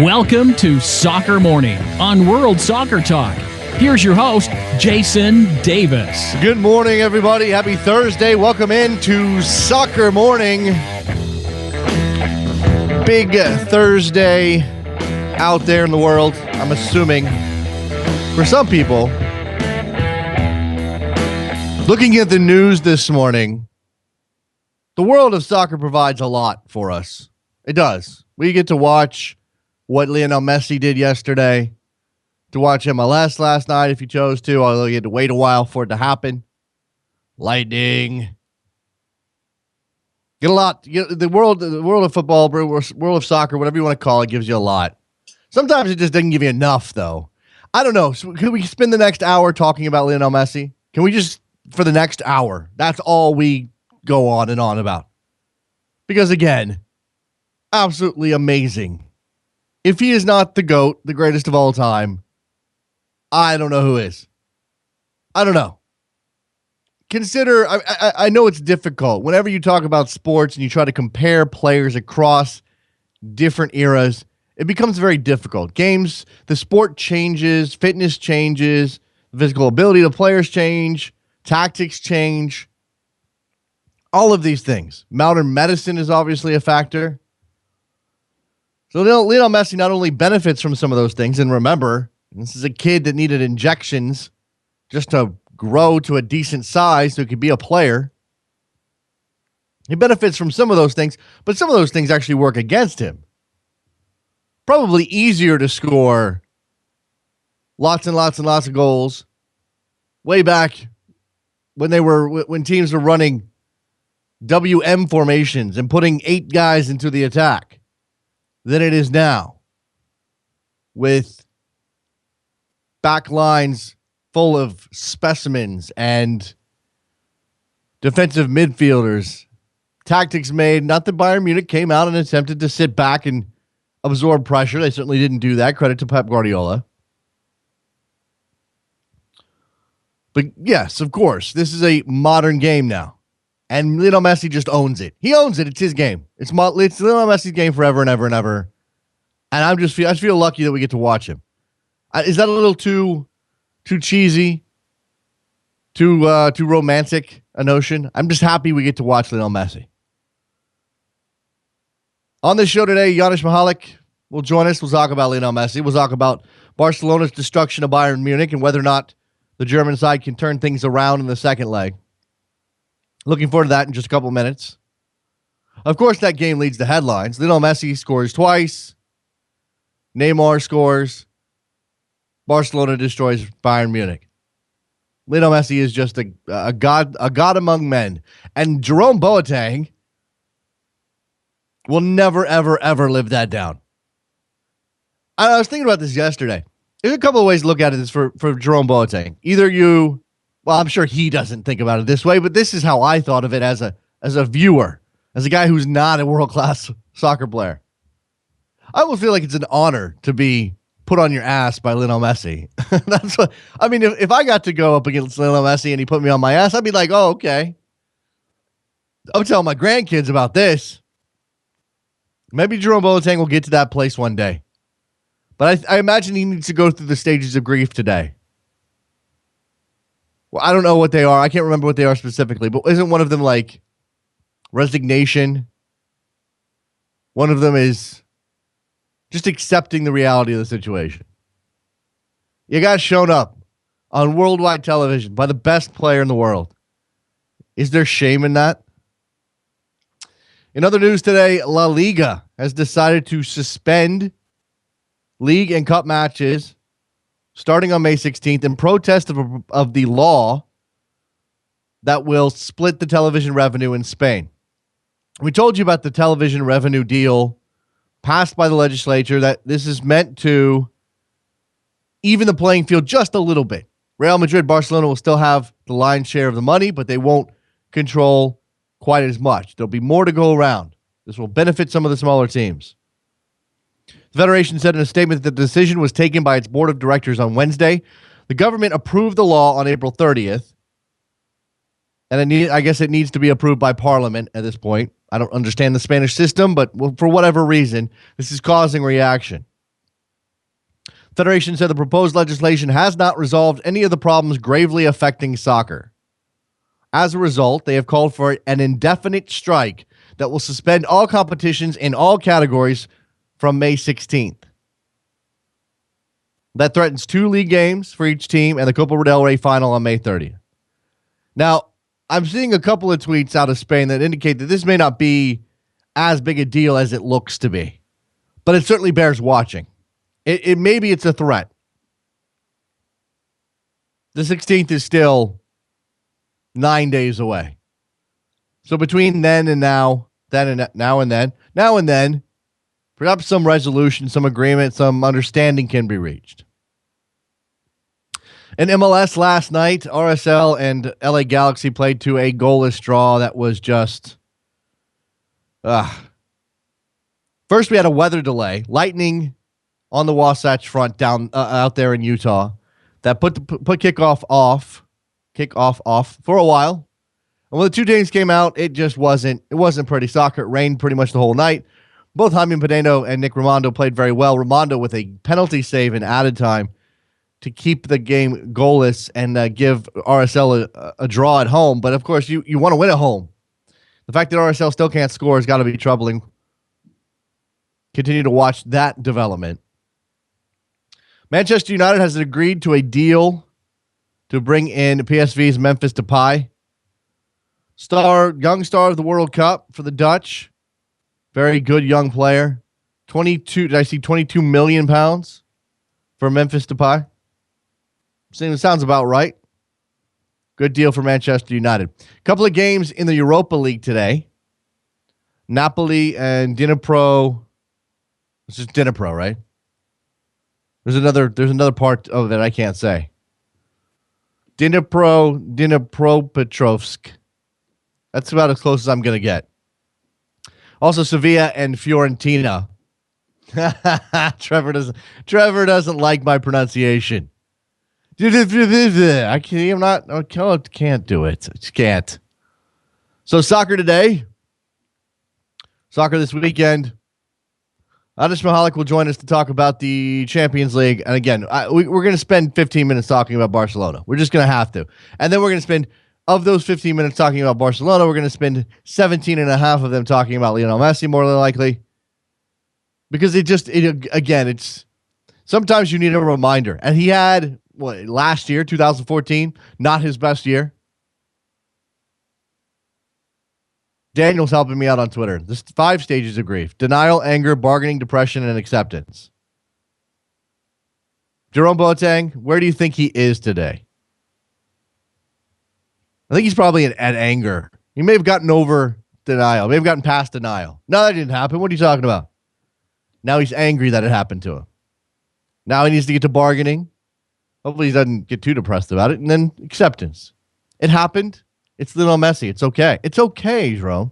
Welcome to Soccer Morning on World Soccer Talk. Here's your host, Jason Davis. Good morning, everybody. Happy Thursday. Welcome into Soccer Morning. Big Thursday out there in the world, I'm assuming. For some people, looking at the news this morning, the world of soccer provides a lot for us. It does. We get to watch what Lionel Messi did yesterday, to watch MLS last night if you chose to, although you had to wait a while for it to happen. Lightning. Get a lot. The world of football, world of soccer, whatever you want to call it, gives you a lot. Sometimes it just doesn't give you enough, though. I don't know. So could we spend the next hour talking about Lionel Messi? Can we just, for the next hour, that's all we go on and on about? Because, again, absolutely amazing. If he is not the GOAT, the greatest of all time, I don't know who is. I don't know. Consider, I know it's difficult. Whenever you talk about sports and you try to compare players across different eras, it becomes very difficult. Games, the sport changes, fitness changes, the physical ability of the players change, tactics change, all of these things. Modern medicine is obviously a factor. So Lionel Messi not only benefits from some of those things, and remember, this is a kid that needed injections just to grow to a decent size so he could be a player. He benefits from some of those things, but some of those things actually work against him. Probably easier to score lots and lots and lots of goals way back when teams were running WM formations and putting 8 guys into the attack than it is now, with back lines full of specimens and defensive midfielders. Tactics made, not that Bayern Munich came out and attempted to sit back and absorb pressure. They certainly didn't do that. Credit to Pep Guardiola. But yes, of course, this is a modern game now. And Lionel Messi just owns it. He owns it. It's his game. It's Lionel Messi's game forever and ever and ever. And I just feel lucky that we get to watch him. Is that a little too cheesy, too romantic a notion? I'm just happy we get to watch Lionel Messi. On this show today, Janusz Mihalik will join us. We'll talk about Lionel Messi. We'll talk about Barcelona's destruction of Bayern Munich and whether or not the German side can turn things around in the second leg. Looking forward to that in just a couple minutes. Of course, that game leads the headlines. Lionel Messi scores twice. Neymar scores. Barcelona destroys Bayern Munich. Lionel Messi is just a god among men. And Jerome Boateng will never, ever, ever live that down. I was thinking about this yesterday. There's a couple of ways to look at it for Jerome Boateng. Either you... Well, I'm sure he doesn't think about it this way, but this is how I thought of it as a viewer, as a guy who's not a world-class soccer player. I will feel like it's an honor to be put on your ass by Lionel Messi. That's what I mean. If I got to go up against Lionel Messi and he put me on my ass, I'd be like, oh, okay. I'm telling my grandkids about this. Maybe Jerome Boateng will get to that place one day. But I imagine he needs to go through the stages of grief today. Well, I don't know what they are. I can't remember what they are specifically, but isn't one of them like resignation? One of them is just accepting the reality of the situation. You got shown up on worldwide television by the best player in the world. Is there shame in that? In other news today, La Liga has decided to suspend league and cup matches starting on May 16th in protest of the law that will split the television revenue in Spain. We told you about the television revenue deal passed by the legislature, that this is meant to even the playing field just a little bit. Real Madrid, Barcelona will still have the lion's share of the money, but they won't control quite as much. There'll be more to go around. This will benefit some of the smaller teams. The Federation said in a statement that the decision was taken by its board of directors on Wednesday. The government approved the law on April 30th, and I guess it needs to be approved by Parliament at this point. I don't understand the Spanish system, but for whatever reason, this is causing reaction. Federation said the proposed legislation has not resolved any of the problems gravely affecting soccer. As a result, they have called for an indefinite strike that will suspend all competitions in all categories from May 16th. That threatens 2 league games for each team and the Copa del Rey final on May 30th. Now, I'm seeing a couple of tweets out of Spain that indicate that this may not be as big a deal as it looks to be, but it certainly bears watching. Maybe it's a threat. The 16th is still 9 days away. So between then and now, now and then, perhaps some resolution, some agreement, some understanding can be reached. In MLS last night, RSL and LA Galaxy played to a goalless draw that was just... First, we had a weather delay, lightning on the Wasatch Front down out there in Utah, that put kickoff off for a while. And when the 2 teams came out, it wasn't pretty soccer. It rained pretty much the whole night. Both Jaime Pedeno and Nick Rimando played very well. Rimando with a penalty save in added time to keep the game goalless and give RSL a draw at home. But of course, you want to win at home. The fact that RSL still can't score has got to be troubling. Continue to watch that development. Manchester United has agreed to a deal to bring in PSV's Memphis Depay, young star of the World Cup for the Dutch. Very good young player. 22. Did I see 22 million pounds for Memphis Depay? Sounds about right. Good deal for Manchester United. Couple of games in the Europa League today. Napoli and Dnipro. It's just Dnipro, right? There's another part of that I can't say. Dnipropetrovsk. That's about as close as I'm going to get. Also, Sevilla and Fiorentina. Trevor doesn't like my pronunciation. I can't do it. I just can't. So soccer today. Soccer this weekend. Anis Mihalik will join us to talk about the Champions League. And again, we're going to spend 15 minutes talking about Barcelona. We're just going to have to. And then we're going to spend, of those 15 minutes talking about Barcelona, we're going to spend 17 and a half of them talking about Lionel Messi, more than likely. Because it's sometimes you need a reminder. And he had, last year, 2014, not his best year. Daniel's helping me out on Twitter. There's 5 stages of grief: denial, anger, bargaining, depression, and acceptance. Jerome Boateng, where do you think he is today? I think he's probably at anger. He may have gotten over denial, may have gotten past denial. No, that didn't happen. What are you talking about? Now he's angry that it happened to him. Now he needs to get to bargaining. Hopefully he doesn't get too depressed about it. And then acceptance. It happened. It's Lionel Messi. It's okay. It's okay, Jerome.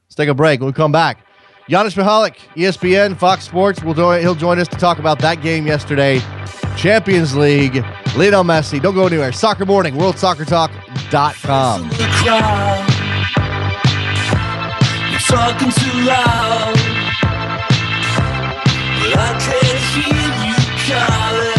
Let's take a break. When we come back, Anis Mihalik, ESPN, Fox Sports, he'll join us to talk about that game yesterday. Champions League, Lionel Messi. Don't go anywhere. Soccer Morning, WorldSoccerTalk.com. You're talking too loud, but I can't hear you calling.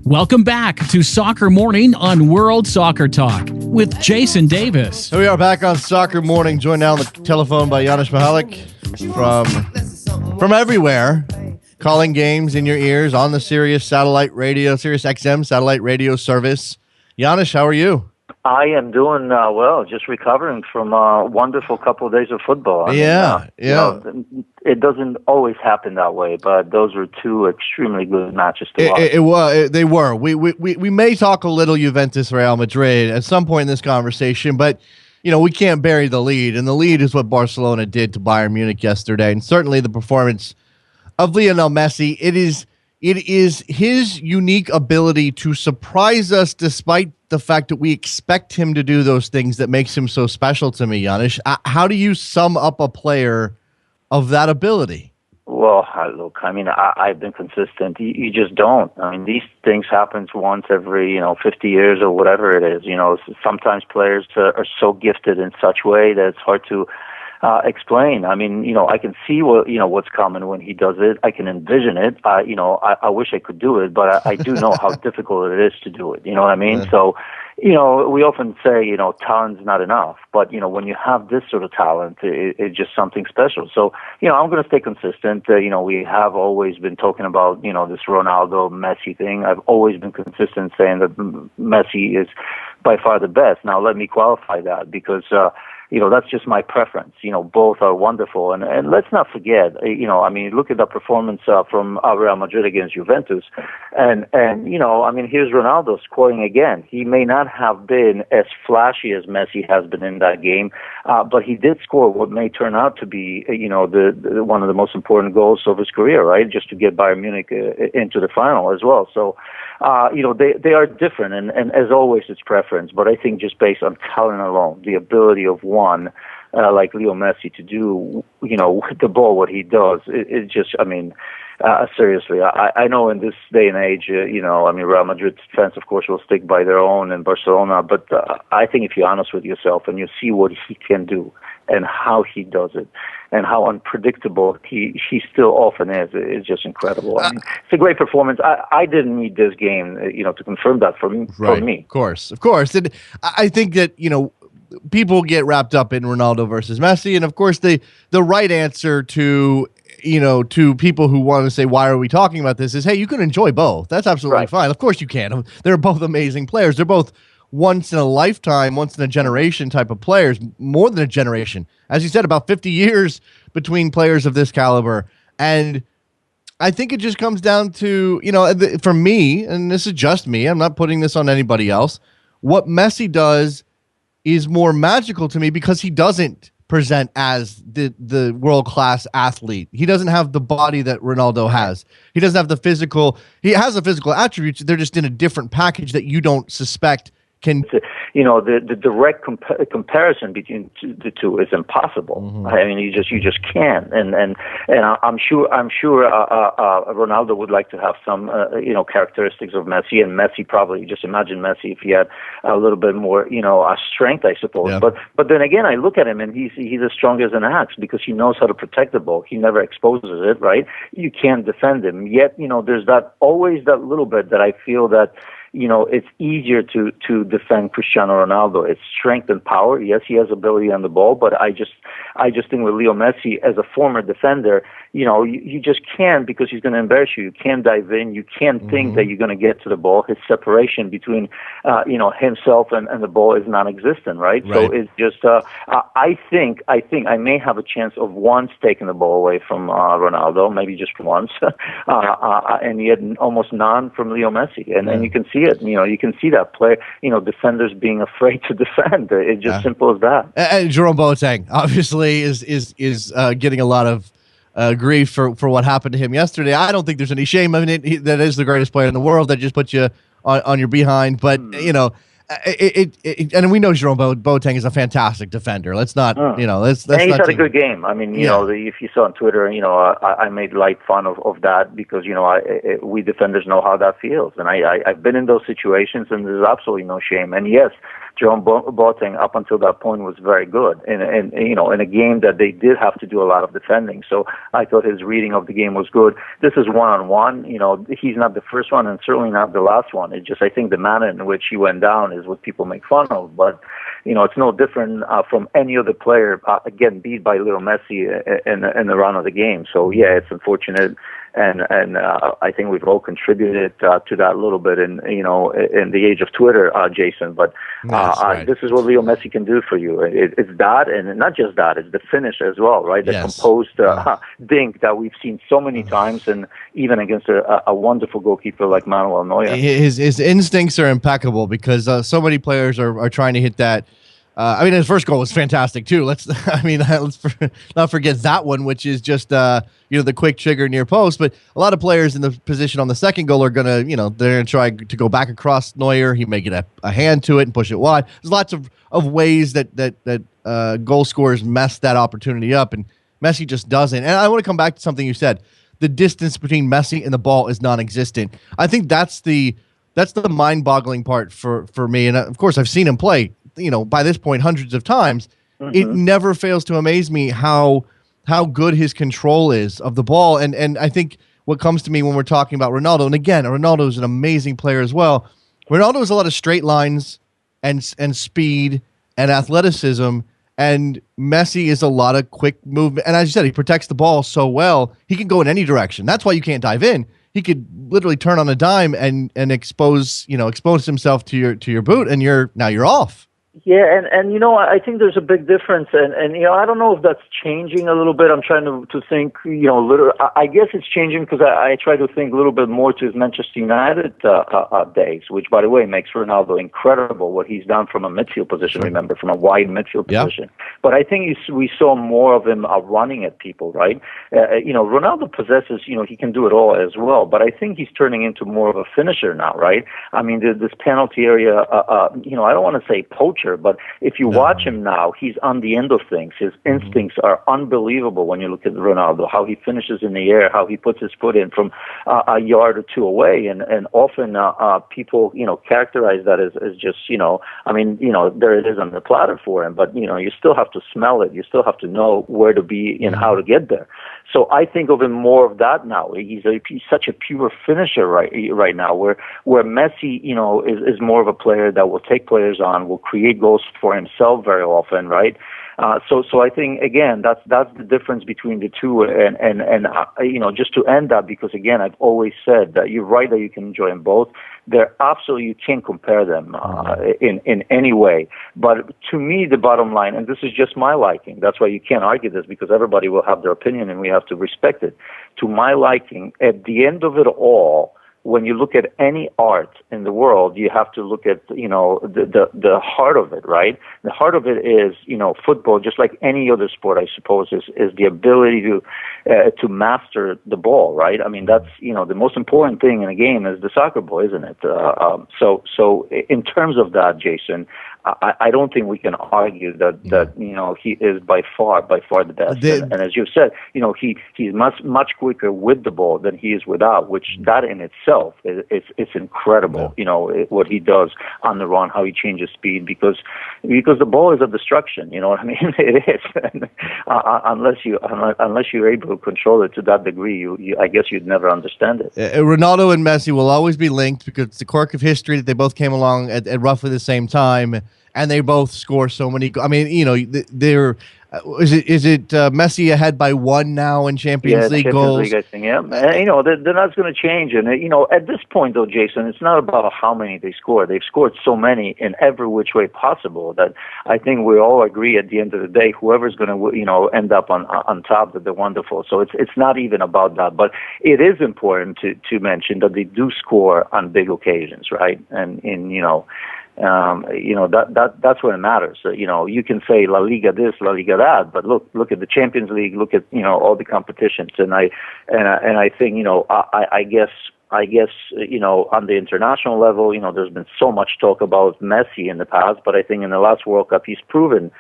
Welcome back to Soccer Morning on World Soccer Talk with Jason Davis. So we are back on Soccer Morning, joined now on the telephone by Janusz Mihalik from everywhere, calling games in your ears on the Sirius XM satellite radio service. Janusz, how are you? I am doing well, just recovering from a wonderful couple of days of football. Yeah. You know, it doesn't always happen that way, but those were two extremely good matches to watch. They were. We may talk a little Juventus Real Madrid at some point in this conversation, but we can't bury the lead, and the lead is what Barcelona did to Bayern Munich yesterday, and certainly the performance of Lionel Messi. It is his unique ability to surprise us despite the fact that we expect him to do those things that makes him so special to me, Janusz. How do you sum up a player of that ability? Well, look, I've been consistent. You just don't. These things happen once every, 50 years or whatever it is. Sometimes players are so gifted in such way that it's hard to explain. I can see what's coming when he does it. I can envision it. I wish I could do it, but I do know how difficult it is to do it. You know what I mean? Yeah. So, we often say, talent's not enough, but when you have this sort of talent, it's just something special. So, I'm going to stay consistent. We have always been talking about, this Ronaldo Messi thing. I've always been consistent saying that Messi is by far the best. Now, let me qualify that because, that's just my preference. Both are wonderful. And let's not forget, look at the performance from Real Madrid against Juventus. And here's Ronaldo scoring again. He may not have been as flashy as Messi has been in that game, but he did score what may turn out to be, the one of the most important goals of his career, right? Just to get Bayern Munich into the final as well. So, they are different. And as always, it's preference. But I think just based on talent alone, the ability of one like Leo Messi to do, with the ball what he does, it just, seriously, I know in this day and age, Real Madrid fans, of course, will stick by their own in Barcelona, but I think if you're honest with yourself and you see what he can do and how he does it and how unpredictable he still often is, it's just incredible. It's a great performance. I didn't need this game, to confirm that for me. Of course. And I think that, people get wrapped up in Ronaldo versus Messi, and of course the right answer to people who want to say, why are we talking about this, is, hey, you can enjoy both. That's absolutely fine. Of course you can. They're both amazing players. They're both once in a lifetime, once in a generation type of players, more than a generation. As you said, about 50 years between players of this caliber. And I think it just comes down to, for me, and this is just me, I'm not putting this on anybody else, what Messi does is more magical to me because he doesn't present as the world-class athlete. He doesn't have the body that Ronaldo has. He doesn't have he has the physical attributes. They're just in a different package that you don't suspect can. The direct comparison between the two is impossible. Mm-hmm. You just can't. And I'm sure Ronaldo would like to have some characteristics of Messi, and Messi probably, just imagine Messi if he had a little bit more strength, I suppose. Yeah. But then again, I look at him and he's as strong as an axe because he knows how to protect the ball. He never exposes it, right? You can't defend him. Yet there's always that little bit that I feel that it's easier to defend Cristiano Ronaldo. It's strength and power. Yes, he has ability on the ball, but I just think with Leo Messi as a former defender, you just can't, because he's going to embarrass you. You can't dive in. You can't think that you're going to get to the ball. His separation between, himself and the ball is non-existent, right? So it's just, I think I may have a chance of once taking the ball away from Ronaldo, maybe just once, and yet almost none from Leo Messi. And you can see it. You can see that player, defenders being afraid to defend. It's just simple as that. And Jerome Boateng obviously is getting a lot of grief for what happened to him yesterday. I don't think there's any shame in it. That is the greatest player in the world. That just puts you on your behind. But And we know Jerome Boateng is a fantastic defender. Let's not, let's and he's not had a good game. I mean, if you saw on Twitter, I made light fun of that because, we defenders know how that feels. And I've been in those situations, and there's absolutely no shame. And yes, Jerome Boateng up until that point was very good in a game that they did have to do a lot of defending. So I thought his reading of the game was good. This is one-on-one. He's not the first one and certainly not the last one. It's just, I think the manner in which he went down is what people make fun of. But, it's no different from any other player getting beat by little Messi in the run of the game. So, yeah, it's unfortunate. And I think we've all contributed to that a little bit in the age of Twitter, Jason. But right. This is what Leo Messi can do for you. It's that, and not just that. It's the finish as well, right? The composed dink that we've seen so many times, and even against a wonderful goalkeeper like Manuel Neuer. His instincts are impeccable because so many players are trying to hit that. His first goal was fantastic too. Let's not forget that one, which is just the quick trigger near post. But a lot of players in the position on the second goal are gonna, they're gonna try to go back across Neuer. He may get a hand to it and push it wide. There's lots of ways that goal scorers mess that opportunity up, and Messi just doesn't. And I want to come back to something you said. The distance between Messi and the ball is non-existent. I think that's the mind-boggling part for me. And of course, I've seen him play, by this point, hundreds of times. Mm-hmm. It never fails to amaze me how good his control is of the ball. And I think what comes to me when we're talking about Ronaldo, and again, Ronaldo is an amazing player as well. Ronaldo has a lot of straight lines and speed and athleticism, and Messi is a lot of quick movement. And as you said, he protects the ball so well. He can go in any direction. That's why you can't dive in. He could literally turn on a dime and expose himself to your boot, and you're off. Yeah, and I think there's a big difference, and I don't know if that's changing a little bit. I'm trying to think, I guess it's changing because I try to think a little bit more to his Manchester United days, which, by the way, makes Ronaldo incredible, what he's done from a midfield position, remember, from a wide midfield position. But I think we saw more of him running at people, right? Ronaldo possesses, he can do it all as well, but I think he's turning into more of a finisher now, right? I mean, this penalty area, I don't want to say poacher, but if you watch him now, he's on the end of things. His instincts are unbelievable when you look at Ronaldo, how he finishes in the air, how he puts his foot in from a yard or two away. And often people, characterize that as just, there it is on the platter for him. But, you still have to smell it. You still have to know where to be and how to get there. So I think of him more of that now. He's such a pure finisher right now, where Messi, is more of a player that will take players on, will create goals for himself very often, right? So I think, again, that's the difference between the two, and just to end that, because again, I've always said that you're right that you can enjoy them both. They're absolutely, you can't compare them in any way. But to me, the bottom line, and this is just my liking, that's why you can't argue this, because everybody will have their opinion and we have to respect it. To my liking, at the end of it all, when you look at any art in the world, you have to look at, the heart of it, right? The heart of it is, football, just like any other sport, I suppose, is the ability to master the ball, right? I mean, that's, the most important thing in a game is the soccer ball, isn't it? So in terms of that, Jason, I don't think we can argue that he is by far the best. And as you said, he's much quicker with the ball than he is without, which that in itself it's incredible. What he does on the run, how he changes speed, because the ball is a destruction. You know what I mean? It is. unless you're able to control it to that degree, I guess you'd never understand it. Ronaldo and Messi will always be linked because it's the quirk of history that they both came along at roughly the same time. And they both score so many. I mean, they're. Is it Messi ahead by one now in Champions League goals? League, I think. Yeah, they're not going to change. And at this point, though, Jason, it's not about how many they score. They've scored so many in every which way possible that I think we all agree at the end of the day, whoever's going to end up on top, that they're wonderful. So it's not even about that. But it is important to mention that they do score on big occasions, right? And that's what it matters. You can say La Liga this, La Liga that, but look at the Champions League, look at all the competitions, and I think I guess I guess, on the international level, there's been so much talk about Messi in the past, but I think in the last World Cup, he's proven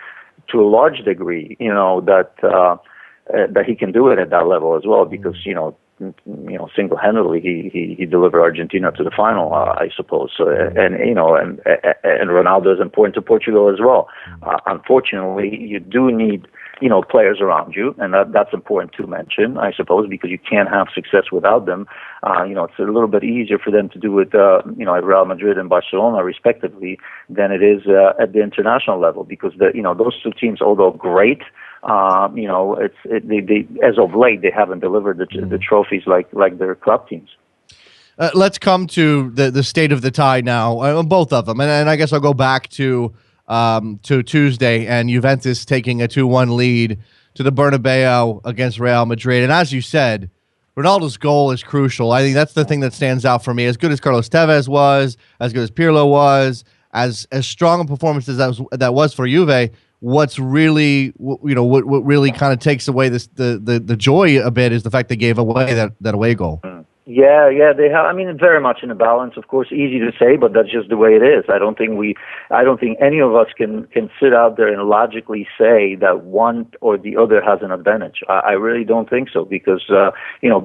to a large degree, that he can do it at that level as well, because, single-handedly, he delivered Argentina to the final, I suppose. So, and Ronaldo is important to Portugal as well. Unfortunately, you do need, players around you, and that's important to mention, I suppose, because you can't have success without them. It's a little bit easier for them to do it, at Real Madrid and Barcelona, respectively, than it is at the international level, because those two teams, although great, they as of late they haven't delivered the trophies like their club teams. Let's come to the state of the tie now, on both of them, and I guess I'll go back to Tuesday and Juventus taking a 2-1 lead to the Bernabeu against Real Madrid. And as you said, Ronaldo's goal is crucial. I think that's the thing that stands out for me. As good as Carlos Tevez was, as good as Pirlo was, as strong a performance as that was for Juve, what's really what really kind of takes away the joy a bit is the fact they gave away that away goal. Yeah, they have. I mean, very much in a balance. Of course, easy to say, but that's just the way it is. I don't think any of us can sit out there and logically say that one or the other has an advantage. I really don't think so, because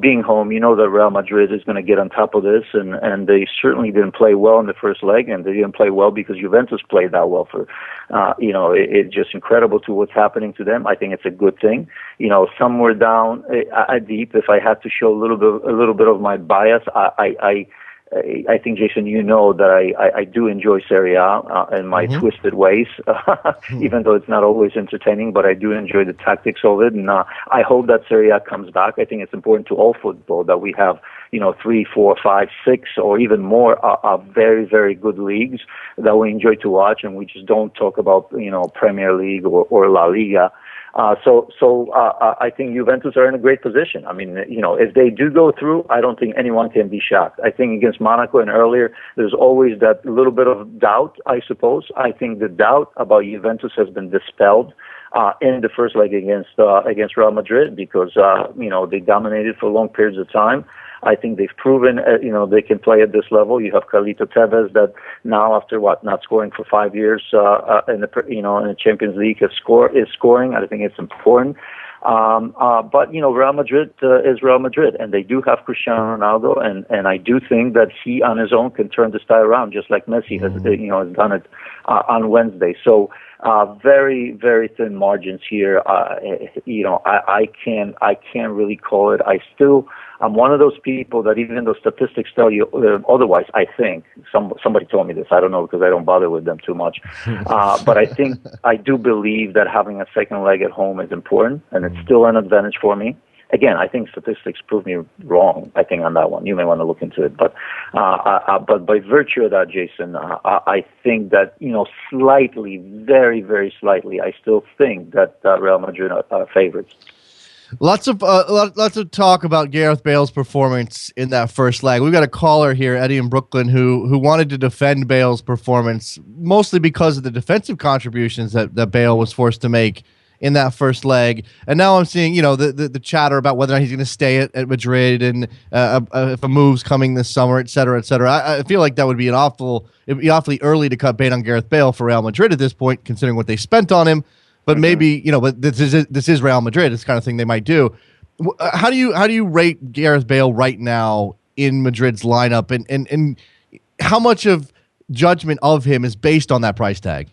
being home, that Real Madrid is going to get on top of this, and they certainly didn't play well in the first leg, and they didn't play well because Juventus played that well. It's just incredible to what's happening to them. I think it's a good thing. Somewhere down deep, if I had to show a little bit of my bias, I think, Jason, that I do enjoy Serie A in my twisted ways, even though it's not always entertaining, but I do enjoy the tactics of it, and I hope that Serie A comes back. I think it's important to all football that we have 3, 4, 5, 6, or even more very, very good leagues that we enjoy to watch, and we just don't talk about Premier League or La Liga. So I think Juventus are in a great position. I mean, if they do go through, I don't think anyone can be shocked. I think against Monaco and earlier, there's always that little bit of doubt, I suppose. I think the doubt about Juventus has been dispelled in the first leg against Real Madrid, because they dominated for long periods of time. I think they've proven, they can play at this level. You have Carlito Tevez that now, after not scoring for 5 years in the Champions League, is scoring. I think it's important. But Real Madrid is Real Madrid, and they do have Cristiano Ronaldo, and I do think that he on his own can turn this tie around, just like Messi has done it on Wednesday. So very, very thin margins here. I can't really call it. I'm one of those people that, even though statistics tell you otherwise, I think somebody told me this. I don't know, because I don't bother with them too much. But I do believe that having a second leg at home is important, and it's still an advantage for me. Again, I think statistics prove me wrong, I think, on that one. You may want to look into it. But by virtue of that, Jason, I think that, slightly, very, very slightly, I still think that Real Madrid are favorites. Lots of talk about Gareth Bale's performance in that first leg. We've got a caller here, Eddie in Brooklyn, who wanted to defend Bale's performance, mostly because of the defensive contributions that Bale was forced to make in that first leg. And now I'm seeing, the chatter about whether or not he's going to stay at Madrid, and if a move's coming this summer, et cetera, et cetera. I feel like that would be it'd be awfully early to cut bait on Gareth Bale for Real Madrid at this point, considering what they spent on him. But maybe, but this is Real Madrid. It's the kind of thing they might do. How do you rate Gareth Bale right now in Madrid's lineup, and how much of judgment of him is based on that price tag?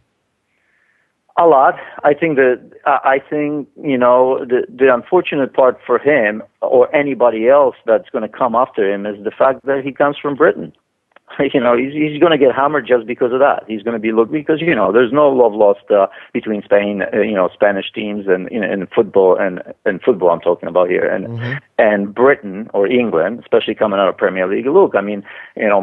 A lot. I think the unfortunate part for him or anybody else that's going to come after him is the fact that he comes from Britain. He's going to get hammered just because of that. He's going to be looked, because there's no love lost between Spain, Spanish teams and in football and football I'm talking about here, and Britain or England, especially coming out of Premier League. Look, I mean,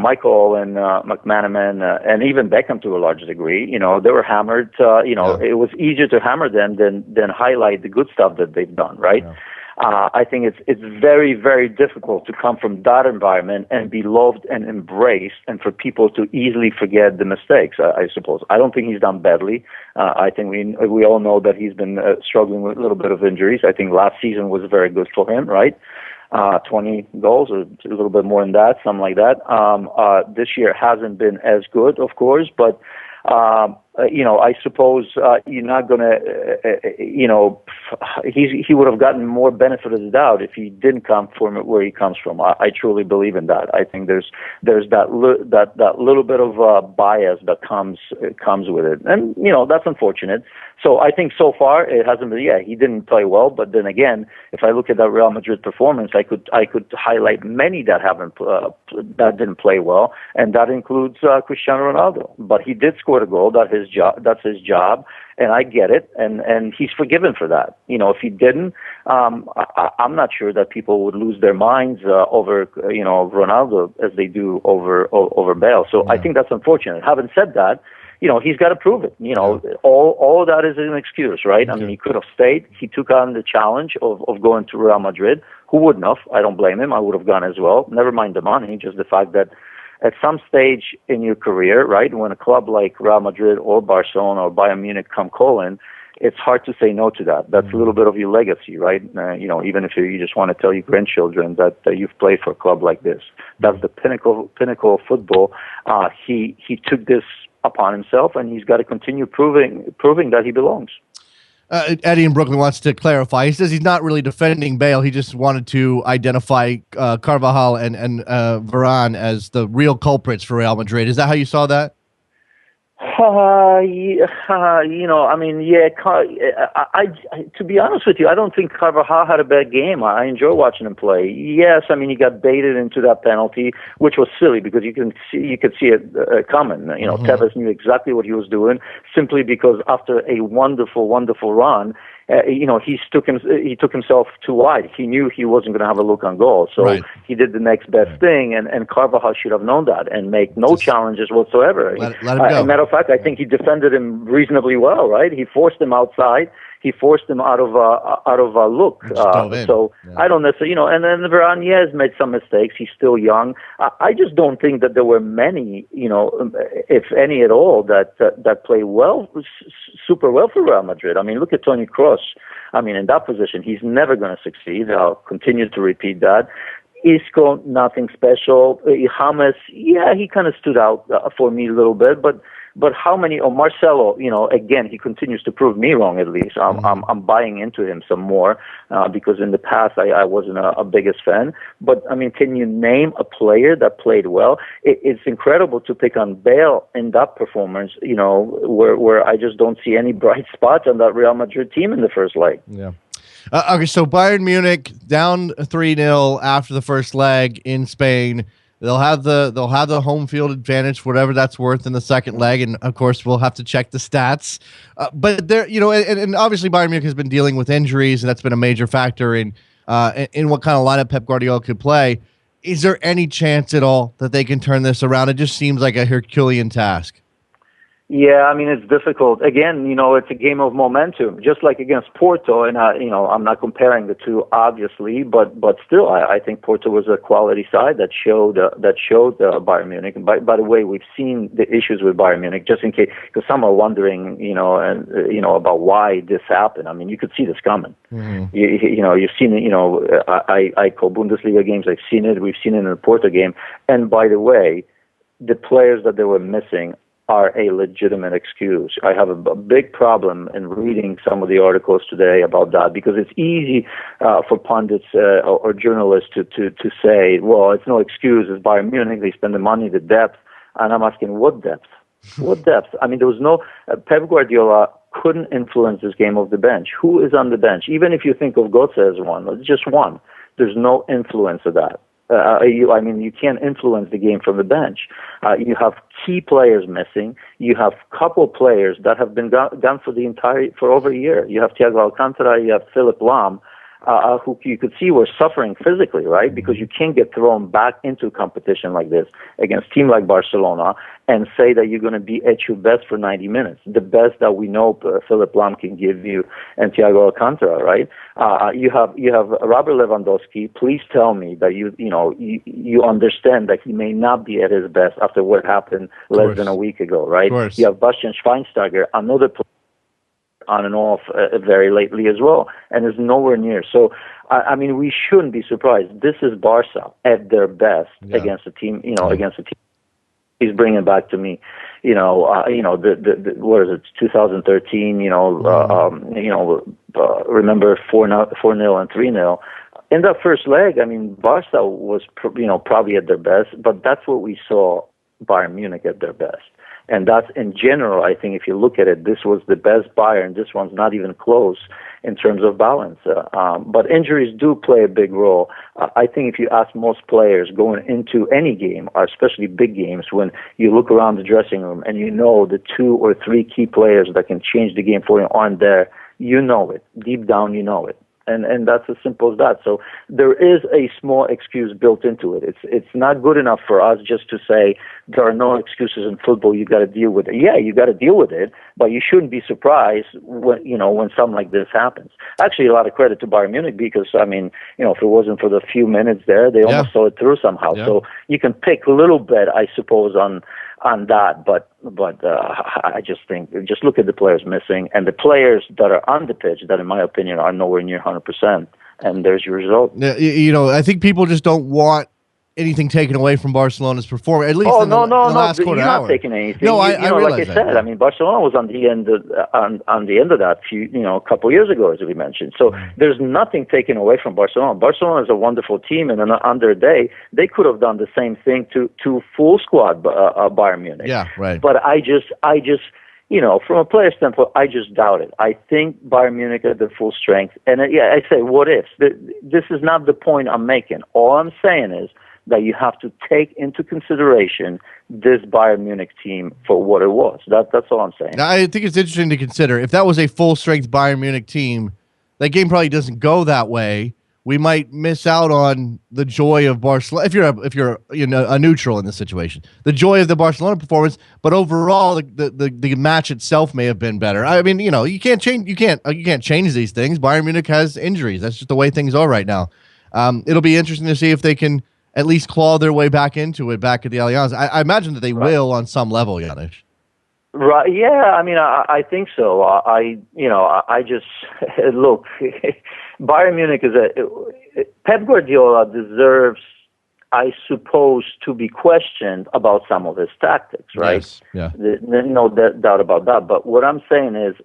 Michael and McManaman and even Beckham to a large degree, they were hammered. It was easier to hammer them than highlight the good stuff that they've done, right? Yeah. I think it's very, very difficult to come from that environment and be loved and embraced, and for people to easily forget the mistakes, I suppose. I don't think he's done badly. I think we all know that he's been struggling with a little bit of injuries. I think last season was very good for him, right? 20 goals or a little bit more than that, something like that. This year hasn't been as good, of course, but I suppose you're not going to, he would have gotten more benefit of the doubt if he didn't come from where he comes from. I truly believe in that. I think there's that little bit of bias that comes with it, and that's unfortunate. So I think so far it hasn't been. Yeah, he didn't play well, but then again, if I look at that Real Madrid performance, I could highlight many that that didn't play well, and that includes Cristiano Ronaldo. But he did score the goal. That's his job, and I get it, and he's forgiven for that. If he didn't, I'm not sure that people would lose their minds over Ronaldo as they do over Bale. So I think that's unfortunate. Having said that, he's got to prove it. All of that is an excuse, right? I mean, he could have stayed. He took on the challenge of going to Real Madrid. Who wouldn't have? I don't blame him. I would have gone as well. Never mind the money, just the fact that at some stage in your career, right, when a club like Real Madrid or Barcelona or Bayern Munich come calling, it's hard to say no to that. That's a little bit of your legacy, right? Even if you just want to tell your grandchildren that you've played for a club like this. That's the pinnacle of football. He took this upon himself, and he's got to continue proving that he belongs. Eddie in Brooklyn wants to clarify. He says he's not really defending Bale. He just wanted to identify Carvajal and Varane as the real culprits for Real Madrid. Is that how you saw that? To be honest with you, I don't think Carvajal had a bad game. I enjoy watching him play. Yes, he got baited into that penalty, which was silly because you could see it coming. Tevez knew exactly what he was doing simply because after a wonderful, wonderful run, he took himself too wide. He knew he wasn't going to have a look on goal, so he did the next best thing. And Carvajal should have known that and make no challenges whatsoever. Let him go. As a matter of fact, I think he defended him reasonably well. Right? He forced him outside. He forced him out of a look. I don't necessarily, and then Varane, has made some mistakes. He's still young. I just don't think that there were many, if any at all, that played well, super well for Real Madrid. Look at Toni Kroos. In that position, he's never going to succeed. I'll continue to repeat that. Isco, nothing special. James, he kind of stood out for me a little bit, but how many? Marcelo, again, he continues to prove me wrong. At least I'm buying into him some more because in the past I wasn't a biggest fan. But can you name a player that played well? It's incredible to pick on Bale in that performance. Where I just don't see any bright spots on that Real Madrid team in the first leg. Yeah. Okay, so Bayern Munich down 3-0 after the first leg in Spain. They'll have the home field advantage, whatever that's worth in the second leg, and of course we'll have to check the stats. But there, and obviously Bayern Munich has been dealing with injuries, and that's been a major factor in what kind of lineup Pep Guardiola could play. Is there any chance at all that they can turn this around? It just seems like a Herculean task. Yeah, it's difficult. Again, it's a game of momentum, just like against Porto. And I'm not comparing the two, obviously, but still, I think Porto was a quality side that showed Bayern Munich. And by the way, we've seen the issues with Bayern Munich, just in case, because some are wondering, about why this happened. You could see this coming. Mm-hmm. You've seen it. I call Bundesliga games. I've seen it. We've seen it in the Porto game. And by the way, the players that they were missing are a legitimate excuse. I have a big problem in reading some of the articles today about that because it's easy for pundits or journalists to say, well, it's no excuse. It's Bayern Munich. They spend the money, the depth. And I'm asking, what depth? What depth? There was no Pep Guardiola couldn't influence this game off the bench. Who is on the bench? Even if you think of Götze as one, just one. There's no influence of that. You can't influence the game from the bench. You have key players missing. You have couple players that have been gone for over a year. You have Thiago Alcantara. You have Philipp Lahm, who you could see were suffering physically, right? Because you can't get thrown back into a competition like this against a team like Barcelona and say that you're going to be at your best for 90 minutes. The best that we know Philipp Lahm can give you and Thiago Alcantara, right? You have Robert Lewandowski. Please tell me that you understand that he may not be at his best after what happened less than a week ago, right? You have Bastian Schweinsteiger, another player on and off very lately as well, and is nowhere near. So, I mean, we shouldn't be surprised. This is Barca at their best against a team, against a team. He's bringing it back to me, the what is it, 2013, remember 4-0 and 3-0. In that first leg, I mean, Barca was, probably at their best, but that's what we saw Bayern Munich at their best. And that's, in general, I think if you look at it, this was the best Bayern. This one's not even close in terms of balance. But injuries do play a big role. I think if you ask most players going into any game, or especially big games, when you look around the dressing room and you know the 2 or 3 key players that can change the game for you aren't there, you know it. Deep down, you know it. And that's as simple as that. So there is a small excuse built into it. It's not good enough for us just to say there are no excuses in football. You got to deal with it. Yeah, you got to deal with it, but you shouldn't be surprised when something like this happens. Actually, a lot of credit to Bayern Munich because if it wasn't for the few minutes there, they almost saw it through somehow. Yeah. So you can pick a little bit, I suppose, on that, but I just think, just look at the players missing and the players that are on the pitch that, in my opinion, are nowhere near 100%. And there's your result. Yeah, I think people just don't want anything taken away from Barcelona's performance. At least in the last quarter you're hour. not taking anything. No, I realize like I that. said, Yeah. I mean, Barcelona was on the end of, on the end of that a couple years ago, as we mentioned. So there's nothing taken away from Barcelona. Barcelona is a wonderful team, and on their day, they could have done the same thing to full squad Bayern Munich. Yeah, right. But I just. From a player standpoint, I just doubt it. I think Bayern Munich at their full strength, and I say, what ifs? This is not the point I'm making. All I'm saying is that you have to take into consideration this Bayern Munich team for what it was. That's all I'm saying. Now, I think it's interesting to consider if that was a full-strength Bayern Munich team, that game probably doesn't go that way. We might miss out on the joy of Barcelona if you're a neutral in this situation. The joy of the Barcelona performance, but overall the match itself may have been better. I mean, you can't change these things. Bayern Munich has injuries. That's just the way things are right now. It'll be interesting to see if they can at least claw their way back into it, back at the Allianz. I imagine that they will on some level, Janusz. Right. Yeah. I mean, I think so. I just look. Bayern Munich Pep Guardiola deserves, I suppose, to be questioned about some of his tactics. Right. Yes. Yeah. No doubt about that. But what I'm saying is,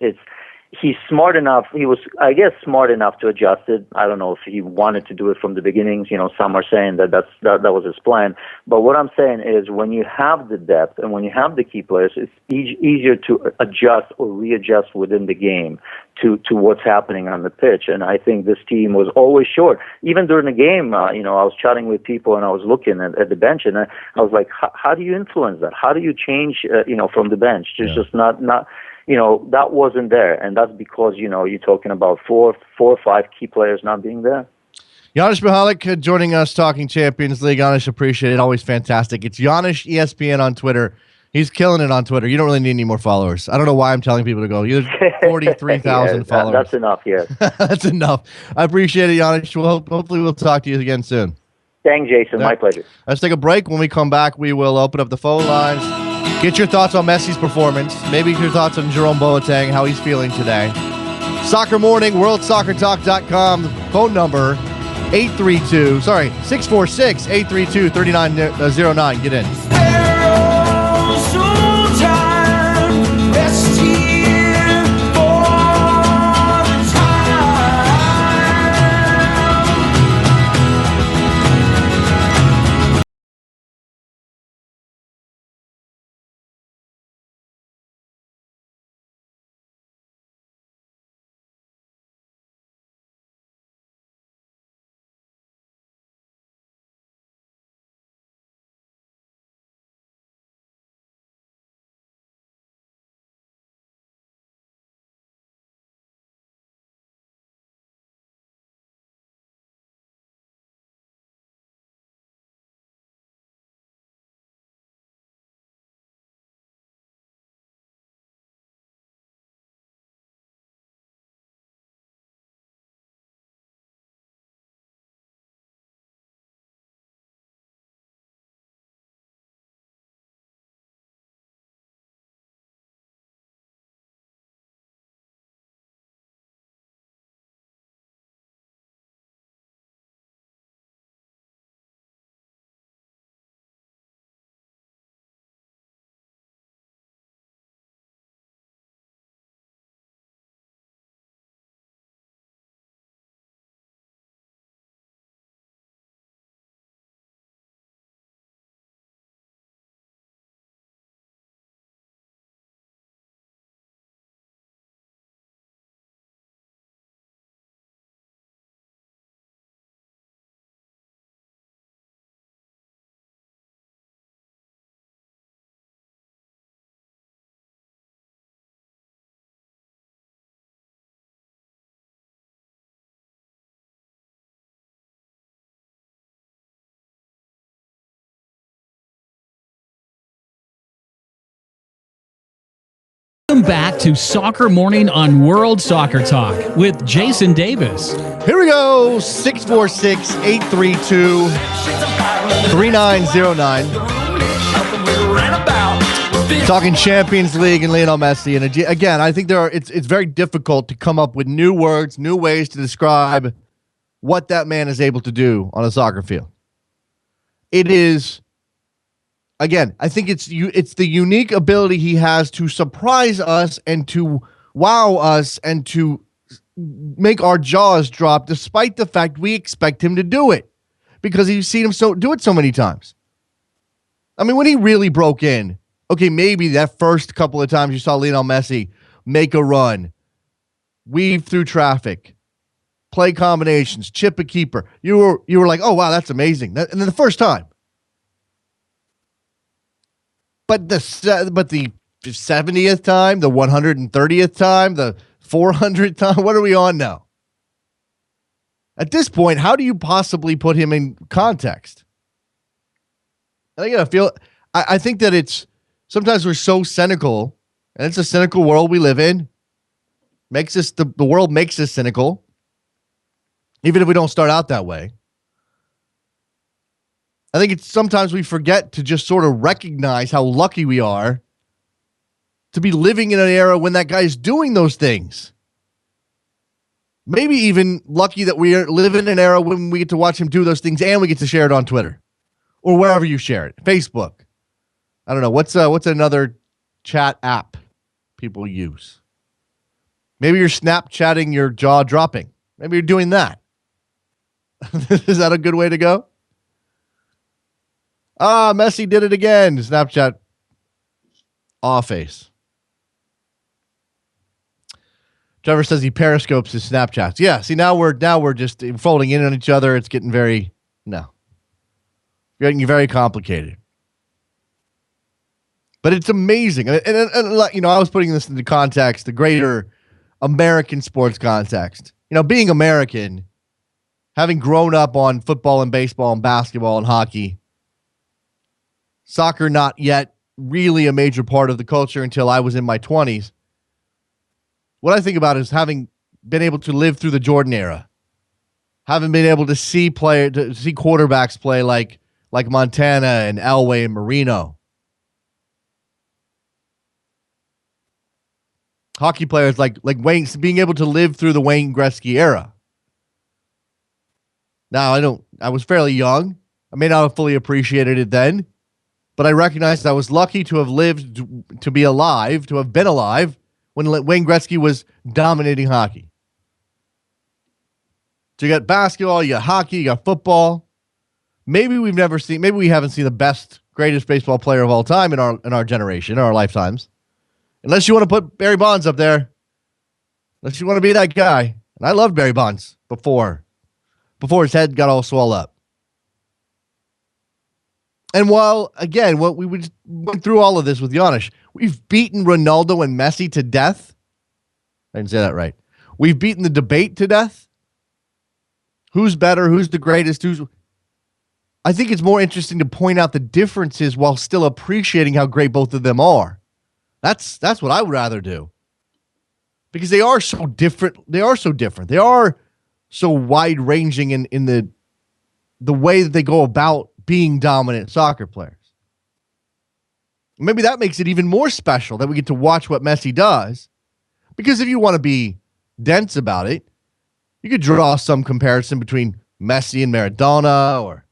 he's smart enough. He was, I guess, smart enough to adjust it. I don't know if he wanted to do it from the beginning. Some are saying that was his plan. But what I'm saying is, when you have the depth and when you have the key players, it's easier to adjust or readjust within the game to what's happening on the pitch. And I think this team was always short. Even during the game, I was chatting with people and I was looking at the bench, and I was like, how do you influence that? How do you change, from the bench? It's just not. That wasn't there, and that's because, you're talking about four or five key players not being there. Janusz Mihalik joining us, talking Champions League. Janusz, appreciate it. Always fantastic. It's Janusz ESPN on Twitter. He's killing it on Twitter. You don't really need any more followers. I don't know why I'm telling people to go. You have 43,000 followers. That's enough, yeah. That's enough. I appreciate it, Janusz. Hopefully we'll talk to you again soon. Thanks, Jason. My pleasure. Let's take a break. When we come back, we will open up the phone lines. Get your thoughts on Messi's performance. Maybe your thoughts on Jerome Boateng, how he's feeling today. Soccer Morning, worldsoccertalk.com. Phone number 646-832-3909. Get in. Welcome back to Soccer Morning on World Soccer Talk with Jason Davis. Here we go. 646-832-3909. Talking Champions League and Lionel Messi. And again, I think it's very difficult to come up with new words, new ways to describe what that man is able to do on a soccer field. It is, again, I think it's the unique ability he has to surprise us and to wow us and to make our jaws drop despite the fact we expect him to do it because you've seen him do it so many times. I mean, when he really broke in, okay, maybe that first couple of times you saw Lionel Messi make a run, weave through traffic, play combinations, chip a keeper. You were like, oh, wow, that's amazing. And then the first time. But the 70th time, the 130th time, the 400th time, what are we on now? At this point, how do you possibly put him in context? I think that it's sometimes we're so cynical, and it's a cynical world we live in. The world makes us cynical, even if we don't start out that way. I think it's sometimes we forget to just sort of recognize how lucky we are to be living in an era when that guy is doing those things. Maybe even lucky that we live in an era when we get to watch him do those things and we get to share it on Twitter or wherever you share it. Facebook. I don't know. What's another chat app people use? Maybe you're Snapchatting your jaw dropping. Maybe you're doing that. Is that a good way to go? Messi did it again. Snapchat awe face. Trevor says he periscopes his Snapchats. Yeah, see now we're just folding in on each other. It's getting very complicated. But it's amazing. And I was putting this into context, the greater American sports context. Being American, having grown up on football and baseball and basketball and hockey, soccer not yet really a major part of the culture until I was in my 20s. What I think about is having been able to live through the Jordan era, having been able to see quarterbacks play like Montana and Elway and Marino. Hockey players like Wayne, being able to live through the Wayne Gretzky era. Now, I was fairly young. I may not have fully appreciated it then, but I recognized I was lucky to have lived, to be alive, to have been alive when Wayne Gretzky was dominating hockey. So you got basketball, you got hockey, you got football. Maybe we haven't seen the best, greatest baseball player of all time in our generation, in our lifetimes. Unless you want to put Barry Bonds up there. Unless you want to be that guy. And I loved Barry Bonds before his head got all swelled up. And while, again, we went through all of this with Giannis, we've beaten Ronaldo and Messi to death. I didn't say that right. We've beaten the debate to death. Who's better? Who's the greatest? I think it's more interesting to point out the differences while still appreciating how great both of them are. That's what I would rather do. Because they are so different. They are so different. They are so wide-ranging in the way that they go about being dominant soccer players. Maybe that makes it even more special that we get to watch what Messi does. Because if you want to be dense about it, you could draw some comparison between Messi and Maradona, or,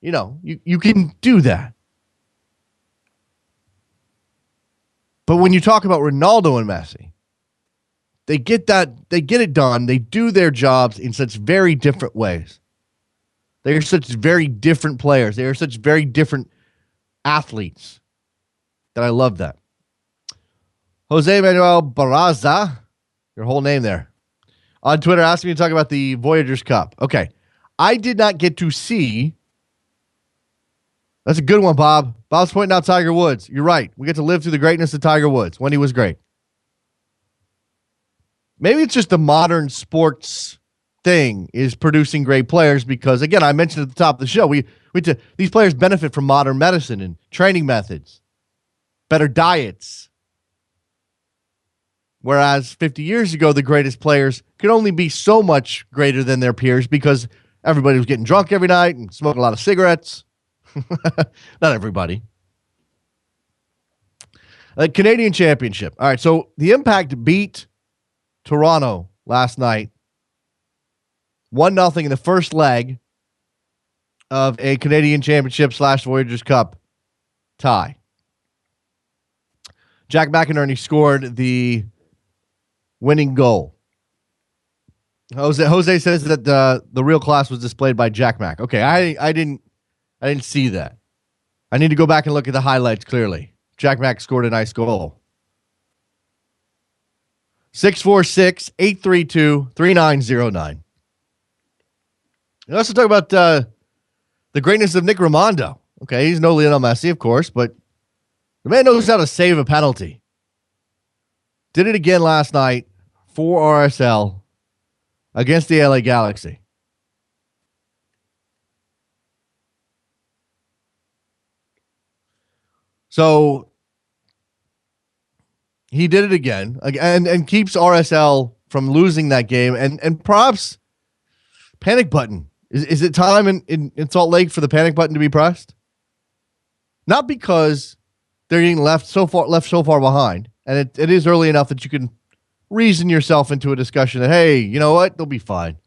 you can do that. But when you talk about Ronaldo and Messi, they get it done. They do their jobs in such very different ways. They are such very different players. They are such very different athletes that I love that. Jose Manuel Barraza, your whole name there, on Twitter asked me to talk about the Voyagers Cup. Okay. I did not get to see. That's a good one, Bob. Bob's pointing out Tiger Woods. You're right. We get to live through the greatness of Tiger Woods when he was great. Maybe it's just the modern sports thing is producing great players because, again, I mentioned at the top of the show, these players benefit from modern medicine and training methods, better diets, Whereas 50 years ago, the greatest players could only be so much greater than their peers because everybody was getting drunk every night and smoking a lot of cigarettes. Not everybody. Canadian Championship. All right, so the Impact beat Toronto last night 1-0 in the first leg of a Canadian Championship / Voyageurs Cup tie. Jack McInerney scored the winning goal. Jose says that the real class was displayed by Jack Mac. Okay, I didn't see that. I need to go back and look at the highlights clearly. Jack Mac scored a nice goal. 646-832-3909. Let's talk about the greatness of Nick Rimando. Okay, he's no Lionel Messi, of course, but the man knows how to save a penalty. Did it again last night for RSL against the LA Galaxy. So he did it again and keeps RSL from losing that game. And perhaps panic button. Is it time in Salt Lake for the panic button to be pressed? Not because they're getting left so far behind, and it is early enough that you can reason yourself into a discussion that, hey, you know what? They'll be fine.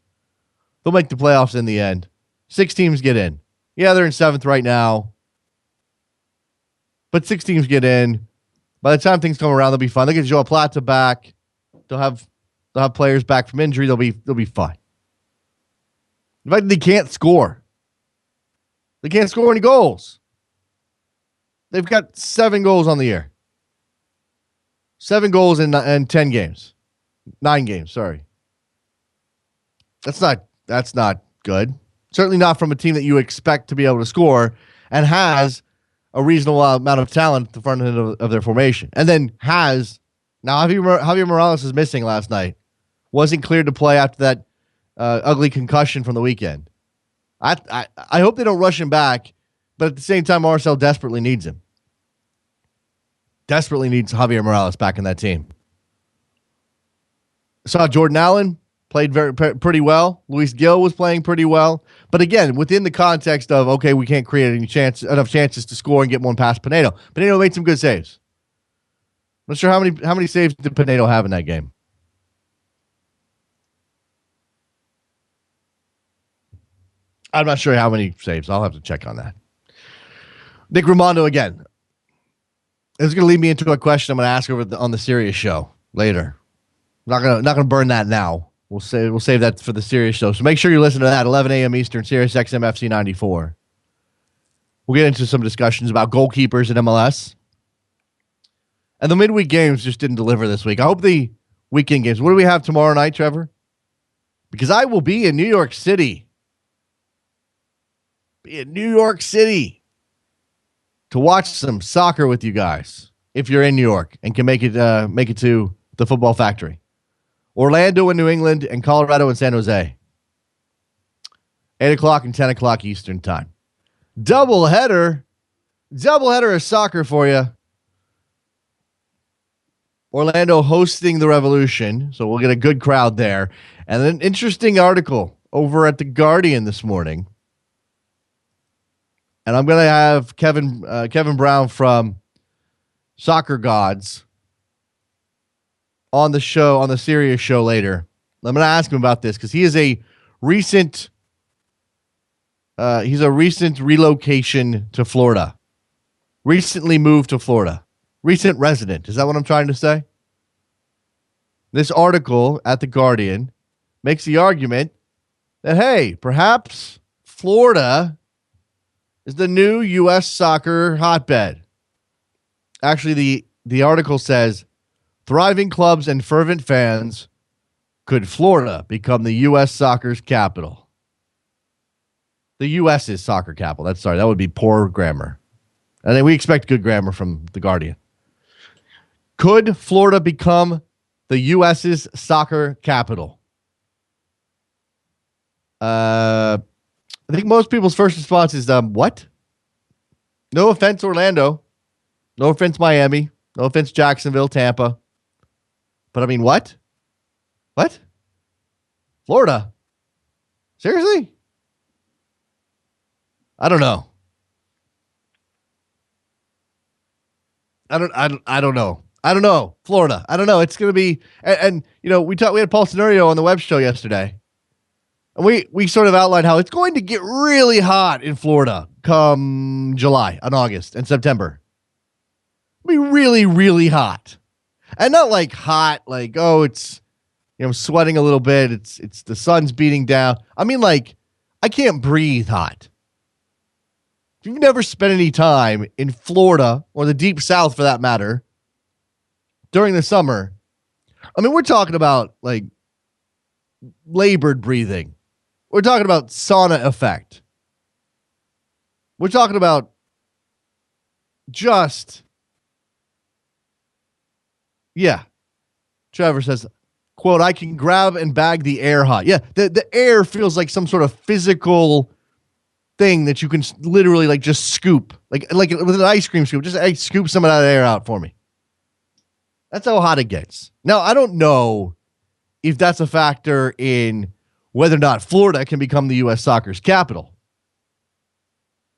They'll make the playoffs in the end. 6 teams get in. Yeah, they're in 7th right now, but 6 teams get in. By the time things come around, they'll be fine. They'll get Joao Plata back. They'll have players back from injury. They'll be fine. In fact, they can't score. They can't score any goals. They've got 7 goals on the year. 7 goals in 10 games. 9 games, sorry. That's not good. Certainly not from a team that you expect to be able to score and has a reasonable amount of talent at the front end of their formation. And then now Javier Morales is missing last night. Wasn't cleared to play after that ugly concussion from the weekend. I hope they don't rush him back, but at the same time, RSL desperately needs him. Desperately needs Javier Morales back in that team. Saw Jordan Allen played pretty well. Luis Gil was playing pretty well. But again, within the context of, okay, we can't create enough chances to score and get one past Pinedo. Pinedo made some good saves. I'm not sure how many saves did Pinedo have in that game. I'm not sure how many saves. I'll have to check on that. Nick Rimando again. It's going to lead me into a question I'm going to ask on the Sirius show later. Not gonna burn that now. We'll save that for the Sirius show. So make sure you listen to that 11 a.m. Eastern, Sirius XM FC 94. We'll get into some discussions about goalkeepers in MLS. And the midweek games just didn't deliver this week. I hope the weekend games. What do we have tomorrow night, Trevor? Because I will be in New York City. To watch some soccer with you guys if you're in New York and can make it to the Football Factory. Orlando and New England and Colorado and San Jose. 8 o'clock and 10 o'clock Eastern time. Doubleheader of soccer for you. Orlando hosting the Revolution, so we'll get a good crowd there. And an interesting article over at The Guardian this morning. And I'm going to have Kevin Brown from Soccer Gods on the show, on the Sirius show later. I'm going to ask him about this because he is a recent relocation to Florida. Recently moved to Florida. Recent resident. Is that what I'm trying to say? This article at The Guardian makes the argument that, hey, perhaps Florida is the new U.S. soccer hotbed. Actually, the article says, thriving clubs and fervent fans, could Florida become the U.S. soccer's capital? The U.S.'s soccer capital. That would be poor grammar. And then we expect good grammar from The Guardian. Could Florida become the U.S.'s soccer capital? I think most people's first response is, what? No offense, Orlando. No offense, Miami. No offense, Jacksonville, Tampa. But I mean, what? What? Florida? Seriously? I don't know. I don't know. I don't know. Florida. I don't know. It's going to be, and you know, we had Paul Scenario on the web show yesterday. And we sort of outlined how it's going to get really hot in Florida come July and August and September. It'll be really, really hot. And not like hot, like, oh, it's, you know, I'm sweating a little bit. It's the sun's beating down. I mean, like, I can't breathe hot. If you've never spent any time in Florida or the deep south for that matter during the summer, I mean, we're talking about like labored breathing. We're talking about sauna effect. We're talking about just, yeah. Trevor says, quote, I can grab and bag the air hot. Yeah, the air feels like some sort of physical thing that you can literally like just scoop, like with an ice cream scoop. Just scoop some of that air out for me. That's how hot it gets. Now, I don't know if that's a factor in whether or not Florida can become the U.S. soccer's capital.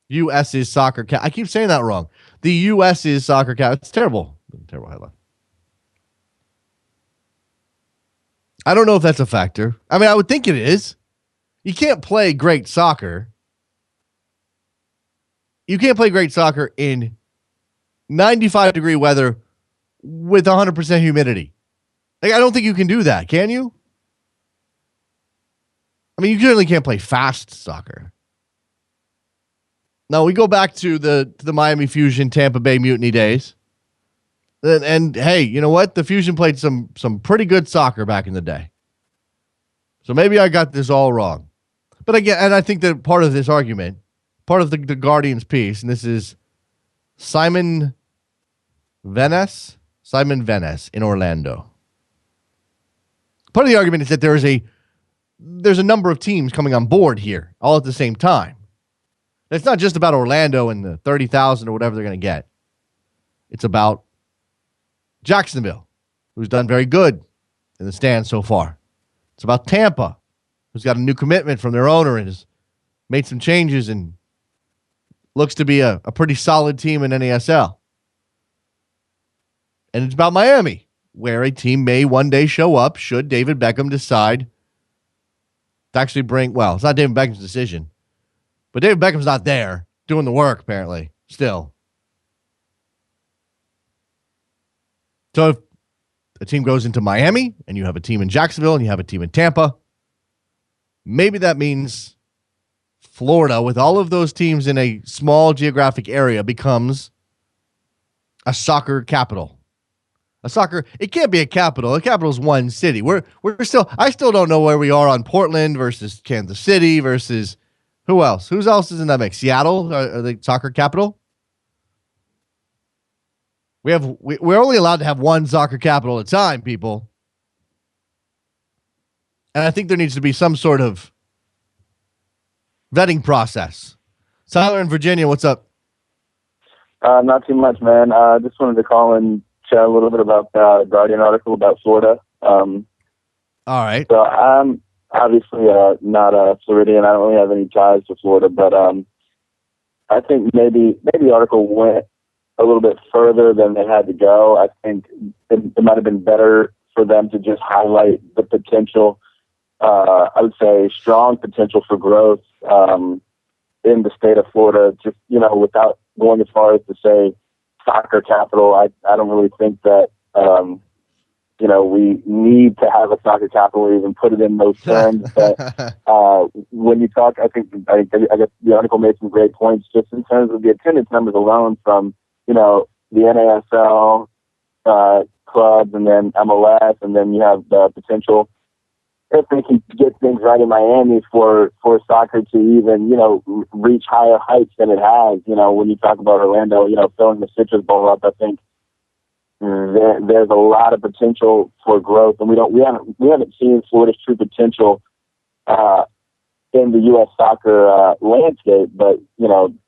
U.S. is soccer. I keep saying that wrong. The U.S. is soccer capital. It's terrible. Terrible headline. I don't know if that's a factor. I mean, I would think it is. You can't play great soccer. You can't play great soccer in 95-degree weather with 100% humidity. Like, I don't think you can do that, can you? I mean, you certainly can't play fast soccer. Now, we go back to the Miami Fusion, Tampa Bay Mutiny days. And hey, you know what? The Fusion played some pretty good soccer back in the day. So maybe I got this all wrong. But again, and I think that part of this argument, part of the Guardian's piece, and this is Simon Venice in Orlando. Part of the argument is that there's a number of teams coming on board here all at the same time. It's not just about Orlando and the 30,000 or whatever they're going to get. It's about Jacksonville, who's done very good in the stands so far. It's about Tampa, who's got a new commitment from their owner and has made some changes and looks to be a pretty solid team in NASL. And it's about Miami, where a team may one day show up should David Beckham decide to actually well, it's not David Beckham's decision, but David Beckham's not there doing the work, apparently, still. So if a team goes into Miami and you have a team in Jacksonville and you have a team in Tampa, maybe that means Florida, with all of those teams in a small geographic area, becomes a soccer capital. It can't be a capital. A capital is one city. I still don't know where we are on Portland versus Kansas City versus who else? Who else is in that mix? Seattle, are the soccer capital? We're only allowed to have one soccer capital at a time, people. And I think there needs to be some sort of vetting process. Tyler in Virginia, what's up? Not too much, man. Just wanted to call and chat a little bit about the Guardian article about Florida. All right. So I'm obviously not a Floridian. I don't really have any ties to Florida, but I think maybe the article went a little bit further than they had to go. I think it might have been better for them to just highlight the potential, I would say strong potential for growth in the state of Florida, just, without going as far as to say soccer capital. I don't really think that, we need to have a soccer capital or even put it in those terms. But when you talk, I guess the article made some great points just in terms of the attendance numbers alone from, the NASL clubs and then MLS, and then you have the potential, if they can get things right in Miami, for soccer to even, reach higher heights than it has. When you talk about Orlando, filling the Citrus Bowl up, I think there's a lot of potential for growth, and we haven't seen Florida's true potential in the U.S. soccer landscape. But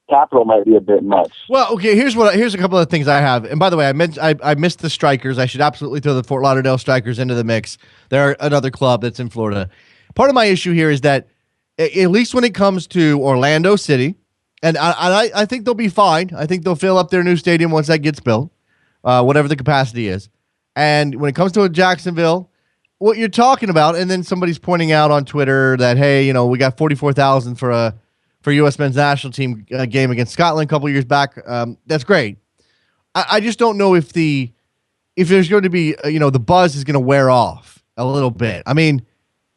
capital might be a bit much. Well, okay. Here's a couple of things I have. And by the way, I missed the Strikers. I should absolutely throw the Fort Lauderdale Strikers into the mix. They're another club that's in Florida. Part of my issue here is that at least when it comes to Orlando City, and I think they'll be fine. I think they'll fill up their new stadium once that gets built, whatever the capacity is. And when it comes to Jacksonville, what you're talking about, and then somebody's pointing out on Twitter that, hey, we got 44,000 for U.S. men's national team game against Scotland a couple years back. That's great. I just don't know if there's going to be the buzz is going to wear off a little bit. I mean,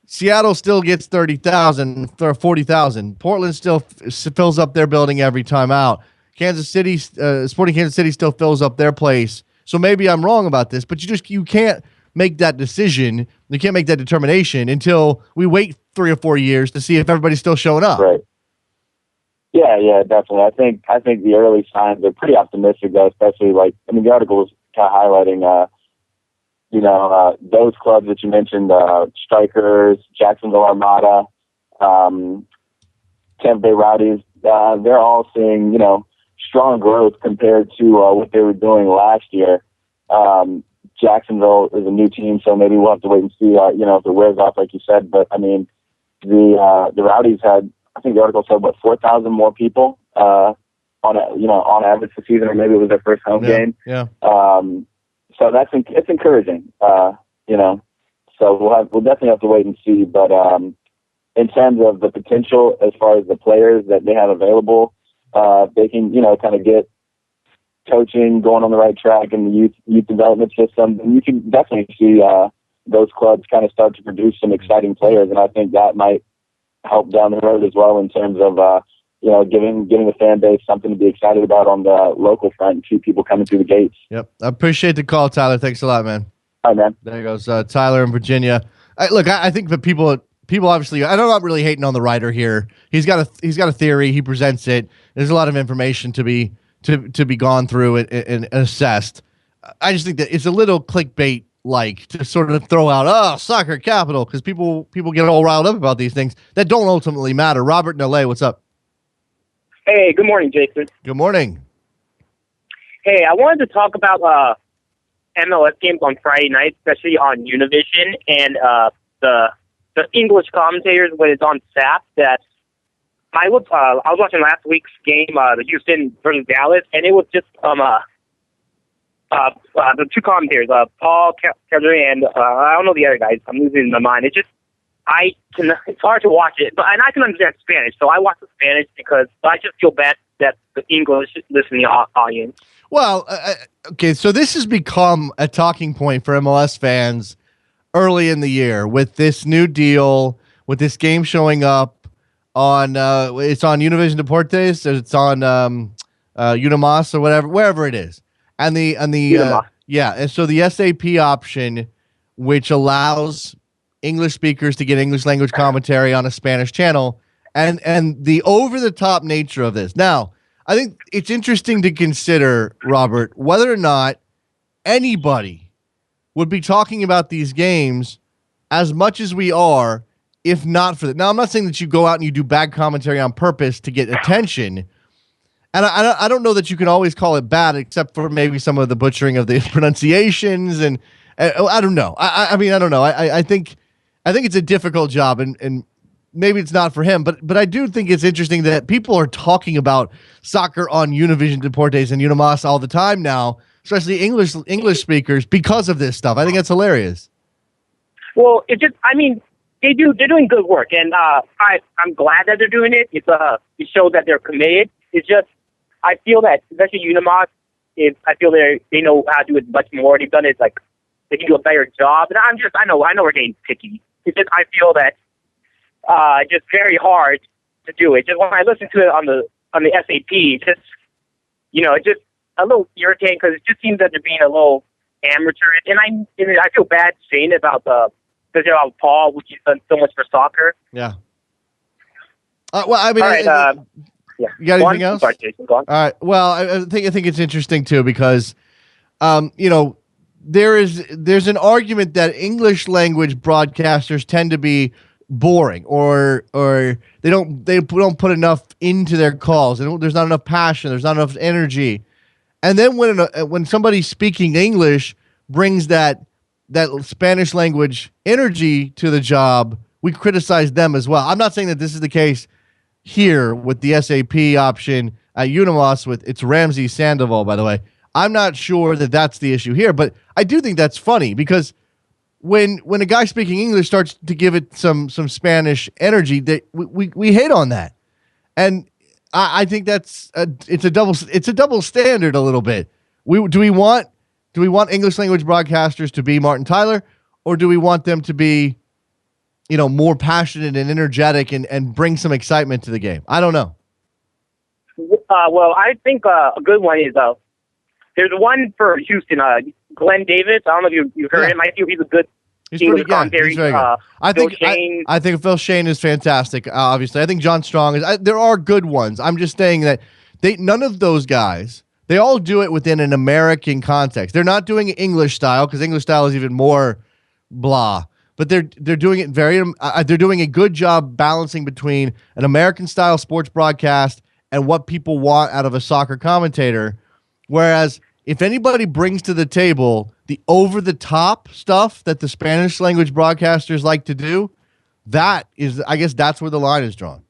Seattle still gets 30,000 or 40,000. Portland still fills up their building every time out. Kansas City, Sporting Kansas City still fills up their place. So maybe I'm wrong about this, but you can't make that decision. You can't make that determination until we wait 3 or 4 years to see if everybody's still showing up. Right. Yeah, definitely. I think the early signs are pretty optimistic, though, especially the article was kind of highlighting, those clubs that you mentioned, Strikers, Jacksonville Armada, Tampa Bay Rowdies. They're all seeing, strong growth compared to what they were doing last year. Jacksonville is a new team, so maybe we'll have to wait and see, if it wears off, like you said. But I mean, the Rowdies had, I think the article said, 4,000 more people on average this season, or maybe it was their first home game. Yeah. So it's encouraging. So we'll definitely have to wait and see. But in terms of the potential, as far as the players that they have available, they can kind of get coaching going on the right track in the youth development system, and you can definitely see those clubs kind of start to produce some exciting players, and I think that might help down the road as well in terms of giving the fan base something to be excited about on the local front and keep people coming through the gates. Yep, I appreciate the call, Tyler. Thanks a lot, man. All right, man. There goes Tyler in Virginia. I think that people obviously, I'm not really hating on the writer here. He's got a theory. He presents it. There's a lot of information to be gone through and assessed. I just think that it's a little clickbait to sort of throw out soccer capital, because people get all riled up about these things that don't ultimately matter. Robert in LA, what's up? Hey, good morning, Jason. Good morning. Hey, I wanted to talk about MLS games on Friday night, especially on Univision, and the English commentators when it's on SAP. That I was watching last week's game, the Houston versus Dallas, and it was just the two commentators, Paul Keller and I don't know the other guys. I'm losing my mind. It's hard to watch it, and I can understand Spanish, so I watch the Spanish because I just feel bad that the English listening audience. Well, okay, so this has become a talking point for MLS fans early in the year with this new deal, with this game showing up on it's on Univision Deportes, it's on Unimas or wherever it is. And the and so the SAP option, which allows English speakers to get English language commentary on a Spanish channel, and the over the top nature of this. Now, I think it's interesting to consider, Robert, whether or not anybody would be talking about these games as much as we are, if not for that. Now, I'm not saying that you go out and you do bad commentary on purpose to get attention. And I don't know that you can always call it bad, except for maybe some of the butchering of the pronunciations. And I don't know. I mean, I don't know. I think it's a difficult job, and maybe it's not for him. But I do think it's interesting that people are talking about soccer on Univision Deportes and Unimas all the time now, especially English speakers, because of this stuff. I think that's hilarious. Well, they're doing good work, and I'm glad that they're doing it. It shows that they're committed. It's just, I feel that, especially Unimas, I feel they know how to do it much more. They've done it, they can do a better job. And I know we're getting picky. It's just, I feel that just very hard to do it. Just when I listen to it on the SAP, it's just a little irritating, because it just seems that they're being a little amateurish. And I feel bad saying it about especially about Paul, which he's done so much for soccer. Yeah. Well, I mean, all right, yeah. You got anything else? Sorry, Jason, go on. All right. Well, I think it's interesting too, because, there's an argument that English language broadcasters tend to be boring, or they don't put enough into their calls. There's not enough passion. There's not enough energy. And then when somebody speaking English brings that Spanish language energy to the job, we criticize them as well. I'm not saying that this is the case here with the SAP option at Unimos it's Ramsey Sandoval, by the way. I'm not sure that that's the issue here, but I do think that's funny because when a guy speaking English starts to give it some Spanish energy, that we hate on that. And I think it's a double standard a little bit. Do we want English language broadcasters to be Martin Tyler, or do we want them to be, more passionate and energetic and bring some excitement to the game? I don't know. Well, I think a good one is there's one for Houston, Glenn Davis. I don't know if you've heard him. I feel he's a good English commentary. He's very good. I think Phil Shane is fantastic. Obviously, I think John Strong is. There are good ones. I'm just saying that none of those guys. They all do it within an American context. They're not doing it English style because English style is even more blah. But they're doing it they're doing a good job balancing between an American style sports broadcast and what people want out of a soccer commentator. Whereas if anybody brings to the table the over the top stuff that the Spanish language broadcasters like to do, I guess that's where the line is drawn.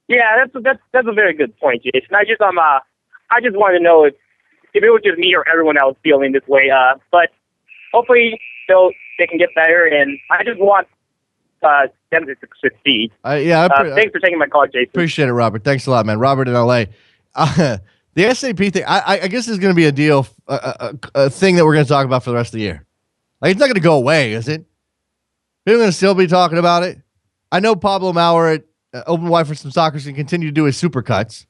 Yeah, that's a very good point, Jason. I just wanted to know if it was just me or everyone else feeling this way. But hopefully they can get better, and I just want them to succeed. Thanks for taking my call, Jason. Appreciate it, Robert. Thanks a lot, man. Robert in LA. The SAP thing, I guess is going to be a deal, a thing that we're going to talk about for the rest of the year. Like, it's not going to go away, is it? We're going to still be talking about it. I know Pablo Maurer at Open Wide for Some Soccer can continue to do his supercuts,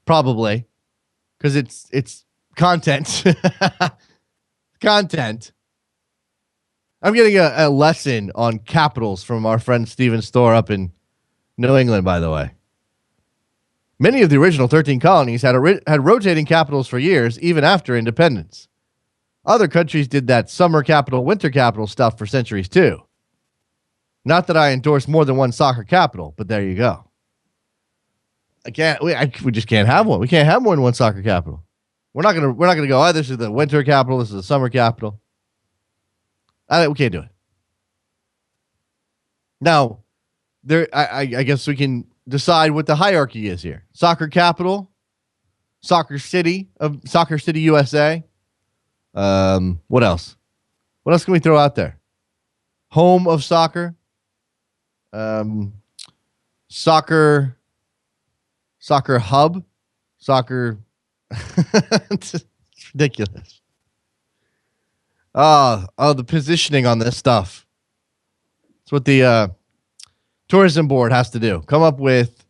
probably, because it's content. Content. I'm getting a lesson on capitals from our friend Steven Storr up in New England, by the way. Many of the original 13 colonies had rotating capitals for years, even after independence. Other countries did that summer capital, winter capital stuff for centuries too. Not that I endorse more than one soccer capital, but there you go. We just can't have one. We can't have more than one soccer capital. We're not gonna go, oh, this is the winter capital, this is the summer capital. We can't do it. Now, I guess we can decide what the hierarchy is here. Soccer capital, Soccer City, USA. What else? What else can we throw out there? Home of soccer. Soccer hub. Soccer. It's ridiculous. The positioning on this stuff. It's what the tourism board has to do. Come up with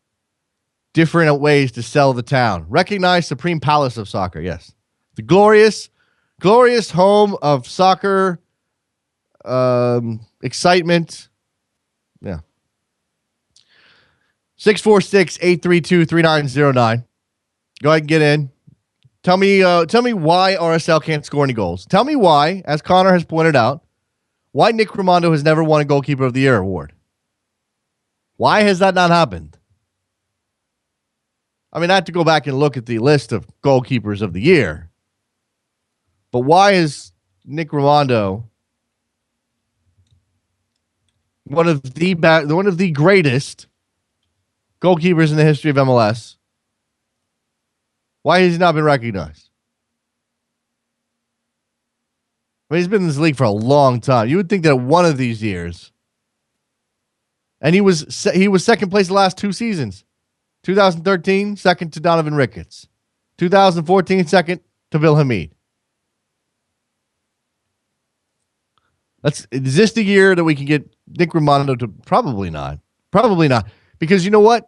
different ways to sell the town. Recognize Supreme Palace of Soccer. Yes. The glorious home of soccer excitement. Yeah. 646-832-3909. Go ahead and get in. Tell me why RSL can't score any goals. Tell me why, as Connor has pointed out, why Nick Raimondo has never won a Goalkeeper of the Year award. Why has that not happened? I mean, I have to go back and look at the list of goalkeepers of the year. But why is Nick Raimondo one of the greatest goalkeepers in the history of MLS? Why has he not been recognized? I mean, he's been in this league for a long time. You would think that one of these years, and he was second place the last two seasons. 2013, second to Donovan Ricketts. 2014, second to Bill Hamid. Is this the year that we can get Nick Raimondo to? Probably not. Probably not. Because you know what?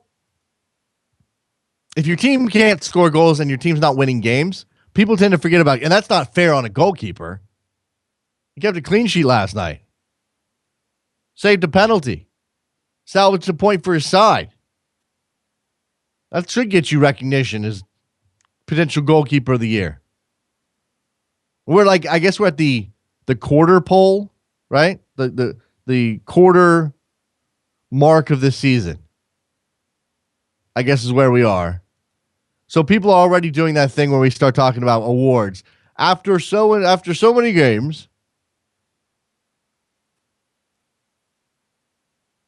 If your team can't score goals and your team's not winning games, people tend to forget about it. And that's not fair on a goalkeeper. He kept a clean sheet last night. Saved a penalty. Salvaged a point for his side. That should get you recognition as potential goalkeeper of the year. I guess we're at the quarter pole, right? The the quarter mark of this season, I guess is where we are. So people are already doing that thing where we start talking about awards after so many games.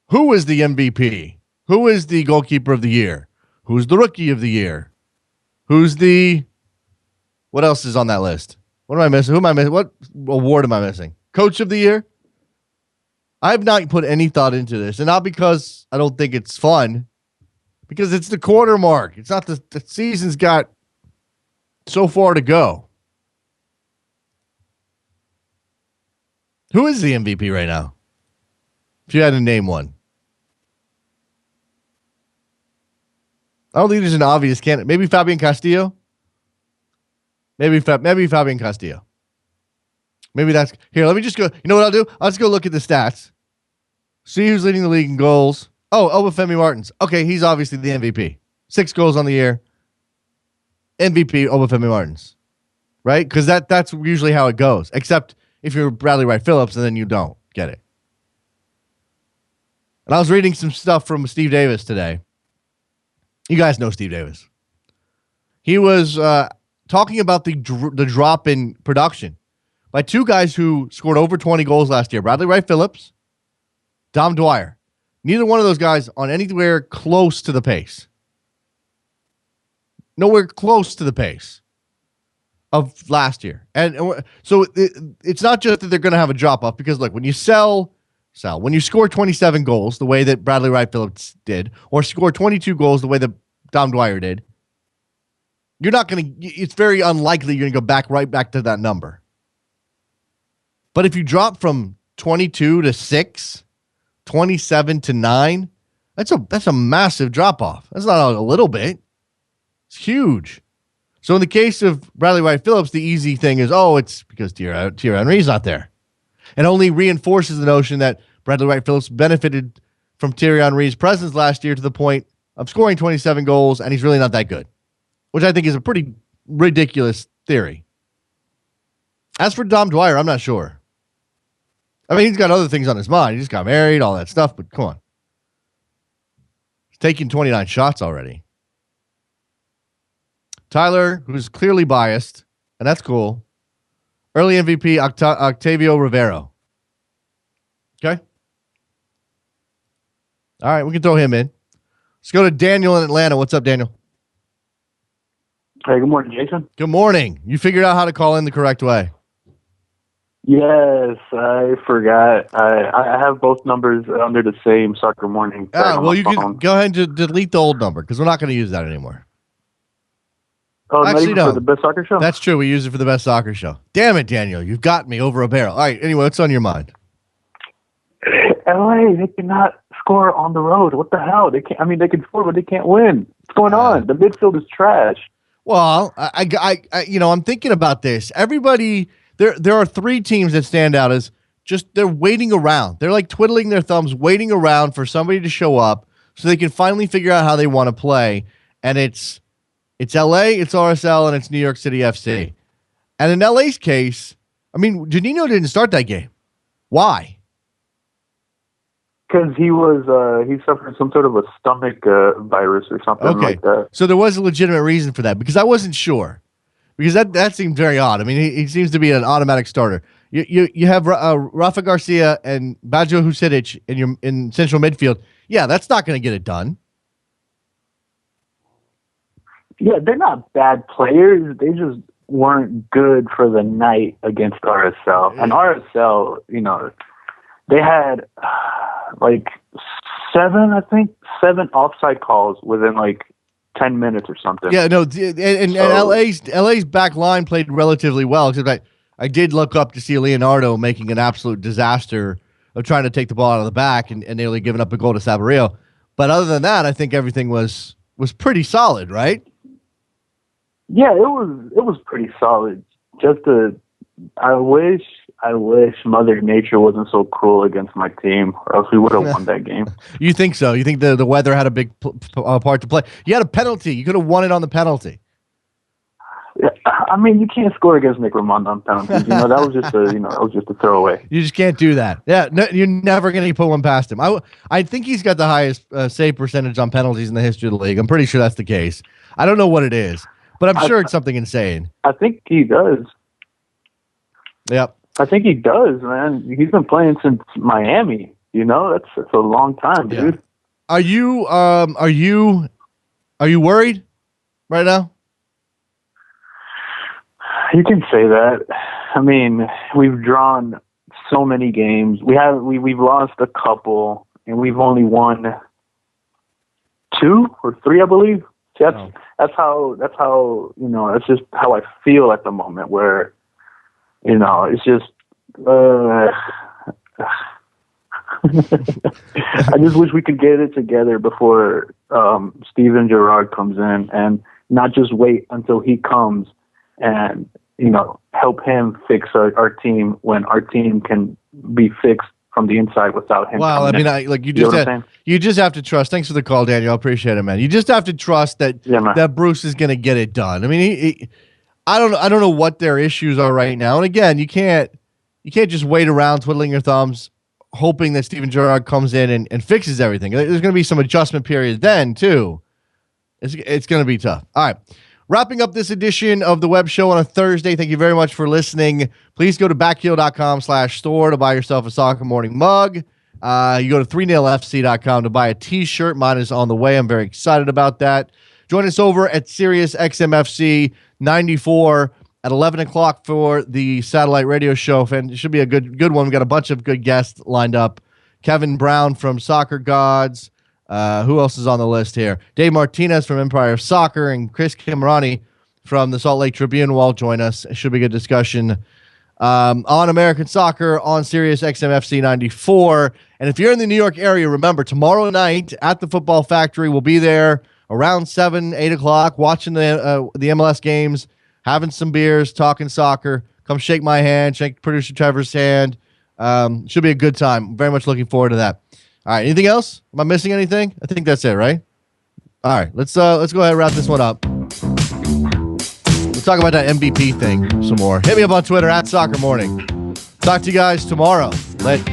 Who is the MVP? Who is the goalkeeper of the year? Who's the rookie of the year? Who's the... What else is on that list? What am I missing? Who am I missing? What award am I missing? Coach of the year? I have not put any thought into this, and not because I don't think it's fun, because it's the quarter mark. It's not the season's got so far to go. Who is the MVP right now? If you had to name one. I don't think there's an obvious candidate. Maybe Fabian Castillo? Maybe Fabian Castillo. Maybe that's... Here, let me just go... You know what I'll do? I'll just go look at the stats. See who's leading the league in goals. Oh, Obafemi Martins. Okay, he's obviously the MVP. 6 goals on the year. MVP, Obafemi Martins. Right? Because that's usually how it goes. Except if you're Bradley Wright Phillips, and then you don't get it. And I was reading some stuff from Steve Davis today. You guys know Steve Davis. He was talking about the drop in production by 2 guys who scored over 20 goals last year. Bradley Wright Phillips, Dom Dwyer. Neither one of those guys on anywhere close to the pace. Nowhere close to the pace of last year. And so it's not just that they're going to have a drop-off, because, look, when you when you score 27 goals the way that Bradley Wright Phillips did, or score 22 goals the way that Dom Dwyer did, you're not going to, it's very unlikely you're going to go right back to that number. But if you drop from 22 to 6, 27 to 9, that's a massive drop off. That's not a little bit. It's huge. So in the case of Bradley Wright Phillips, the easy thing is, it's because Thierry Henry's not there. And only reinforces the notion that Bradley Wright Phillips benefited from Thierry Henry's presence last year to the point of scoring 27 goals, and he's really not that good, which I think is a pretty ridiculous theory. As for Dom Dwyer, I'm not sure. I mean, he's got other things on his mind. He just got married, all that stuff, but come on. He's taken 29 shots already. Tyler, who's clearly biased, and that's cool. Early MVP, Octavio Rivero. Okay? All right, we can throw him in. Let's go to Daniel in Atlanta. What's up, Daniel? Hey, good morning, Jason. Good morning. You figured out how to call in the correct way. Yes, I forgot. I have both numbers under the same Soccer Morning. Well, you can go ahead and delete the old number, because we're not going to use that anymore. Oh, actually, no. For the Best Soccer Show? That's true. We use it for the Best Soccer Show. Damn it, Daniel. You've got me over a barrel. All right. Anyway, what's on your mind? LA, they cannot score on the road. What the hell? They can't. I mean, they can score, but they can't win. What's going on? The midfield is trash. Well, I'm thinking about this. Everybody, there are 3 teams that stand out as just they're waiting around. They're like twiddling their thumbs, waiting around for somebody to show up so they can finally figure out how they want to play. And it's LA, it's RSL, and it's New York City FC. And in LA's case, I mean, Janino didn't start that game. Why? Because he suffered some sort of a stomach virus or something like that. So there was a legitimate reason for that, because I wasn't sure. Because that seemed very odd. I mean, he seems to be an automatic starter. You have Rafa Garcia and Baggio Husidic in central midfield. Yeah, that's not going to get it done. Yeah, they're not bad players. They just weren't good for the night against RSL. And RSL, they had like 7 offside calls within like 10 minutes or something. Yeah, no, and LA's back line played relatively well, except I did look up to see Leonardo making an absolute disaster of trying to take the ball out of the back and nearly giving up a goal to Saborio. But other than that, I think everything was pretty solid, right? Yeah, it was pretty solid. I wish Mother Nature wasn't so cruel against my team, or else we would have won that game. You think so? You think the weather had a big part to play? You had a penalty. You could have won it on the penalty. I mean, you can't score against Nick Ramon on penalties. That was just a throwaway. You just can't do that. Yeah, no, you're never going to put one past him. I think he's got the highest save percentage on penalties in the history of the league. I'm pretty sure that's the case. I don't know what it is, but I'm sure it's something insane. I think he does. Yep. I think he does, man. He's been playing since Miami. That's a long time, dude. Are you worried right now? You can say that. I mean, we've drawn so many games. We've lost a couple, and we've only won 2 or 3, I believe. That's how that's just how I feel at the moment. Where it's just. I just wish we could get it together before Steven Gerrard comes in, and not just wait until he comes and help him fix our team when our team can be fixed from the inside without him. Well, I mean, you just have to trust. Thanks for the call, Daniel. I appreciate it, man. You just have to trust that that Bruce is going to get it done. I mean, I don't know what their issues are right now. And again, you can't just wait around twiddling your thumbs, hoping that Steven Gerrard comes in and fixes everything. There's going to be some adjustment period then too. It's going to be tough. All right. Wrapping up this edition of the web show on a Thursday. Thank you very much for listening. Please go to backheel.com/store to buy yourself a Soccer Morning mug. You go to 3nailfc.com to buy a t-shirt. Mine is on the way. I'm very excited about that. Join us over at Sirius XMFC 94 at 11 o'clock for the satellite radio show. And it should be a good one. We've got a bunch of good guests lined up. Kevin Brown from Soccer Gods. Who else is on the list here? Dave Martinez from Empire of Soccer and Chris Kimrani from the Salt Lake Tribune will all join us. It should be a good discussion on American soccer on Sirius XMFC 94. And if you're in the New York area, remember, tomorrow night at the Football Factory, we'll be there around 7, 8 o'clock watching the MLS games, having some beers, talking soccer. Come shake my hand, shake producer Trevor's hand. Should be a good time. Very much looking forward to that. All right. Anything else? Am I missing anything? I think that's it, right? All right. Let's go ahead and wrap this one up. Let's talk about that MVP thing some more. Hit me up on Twitter at Soccer Morning. Talk to you guys tomorrow. Later.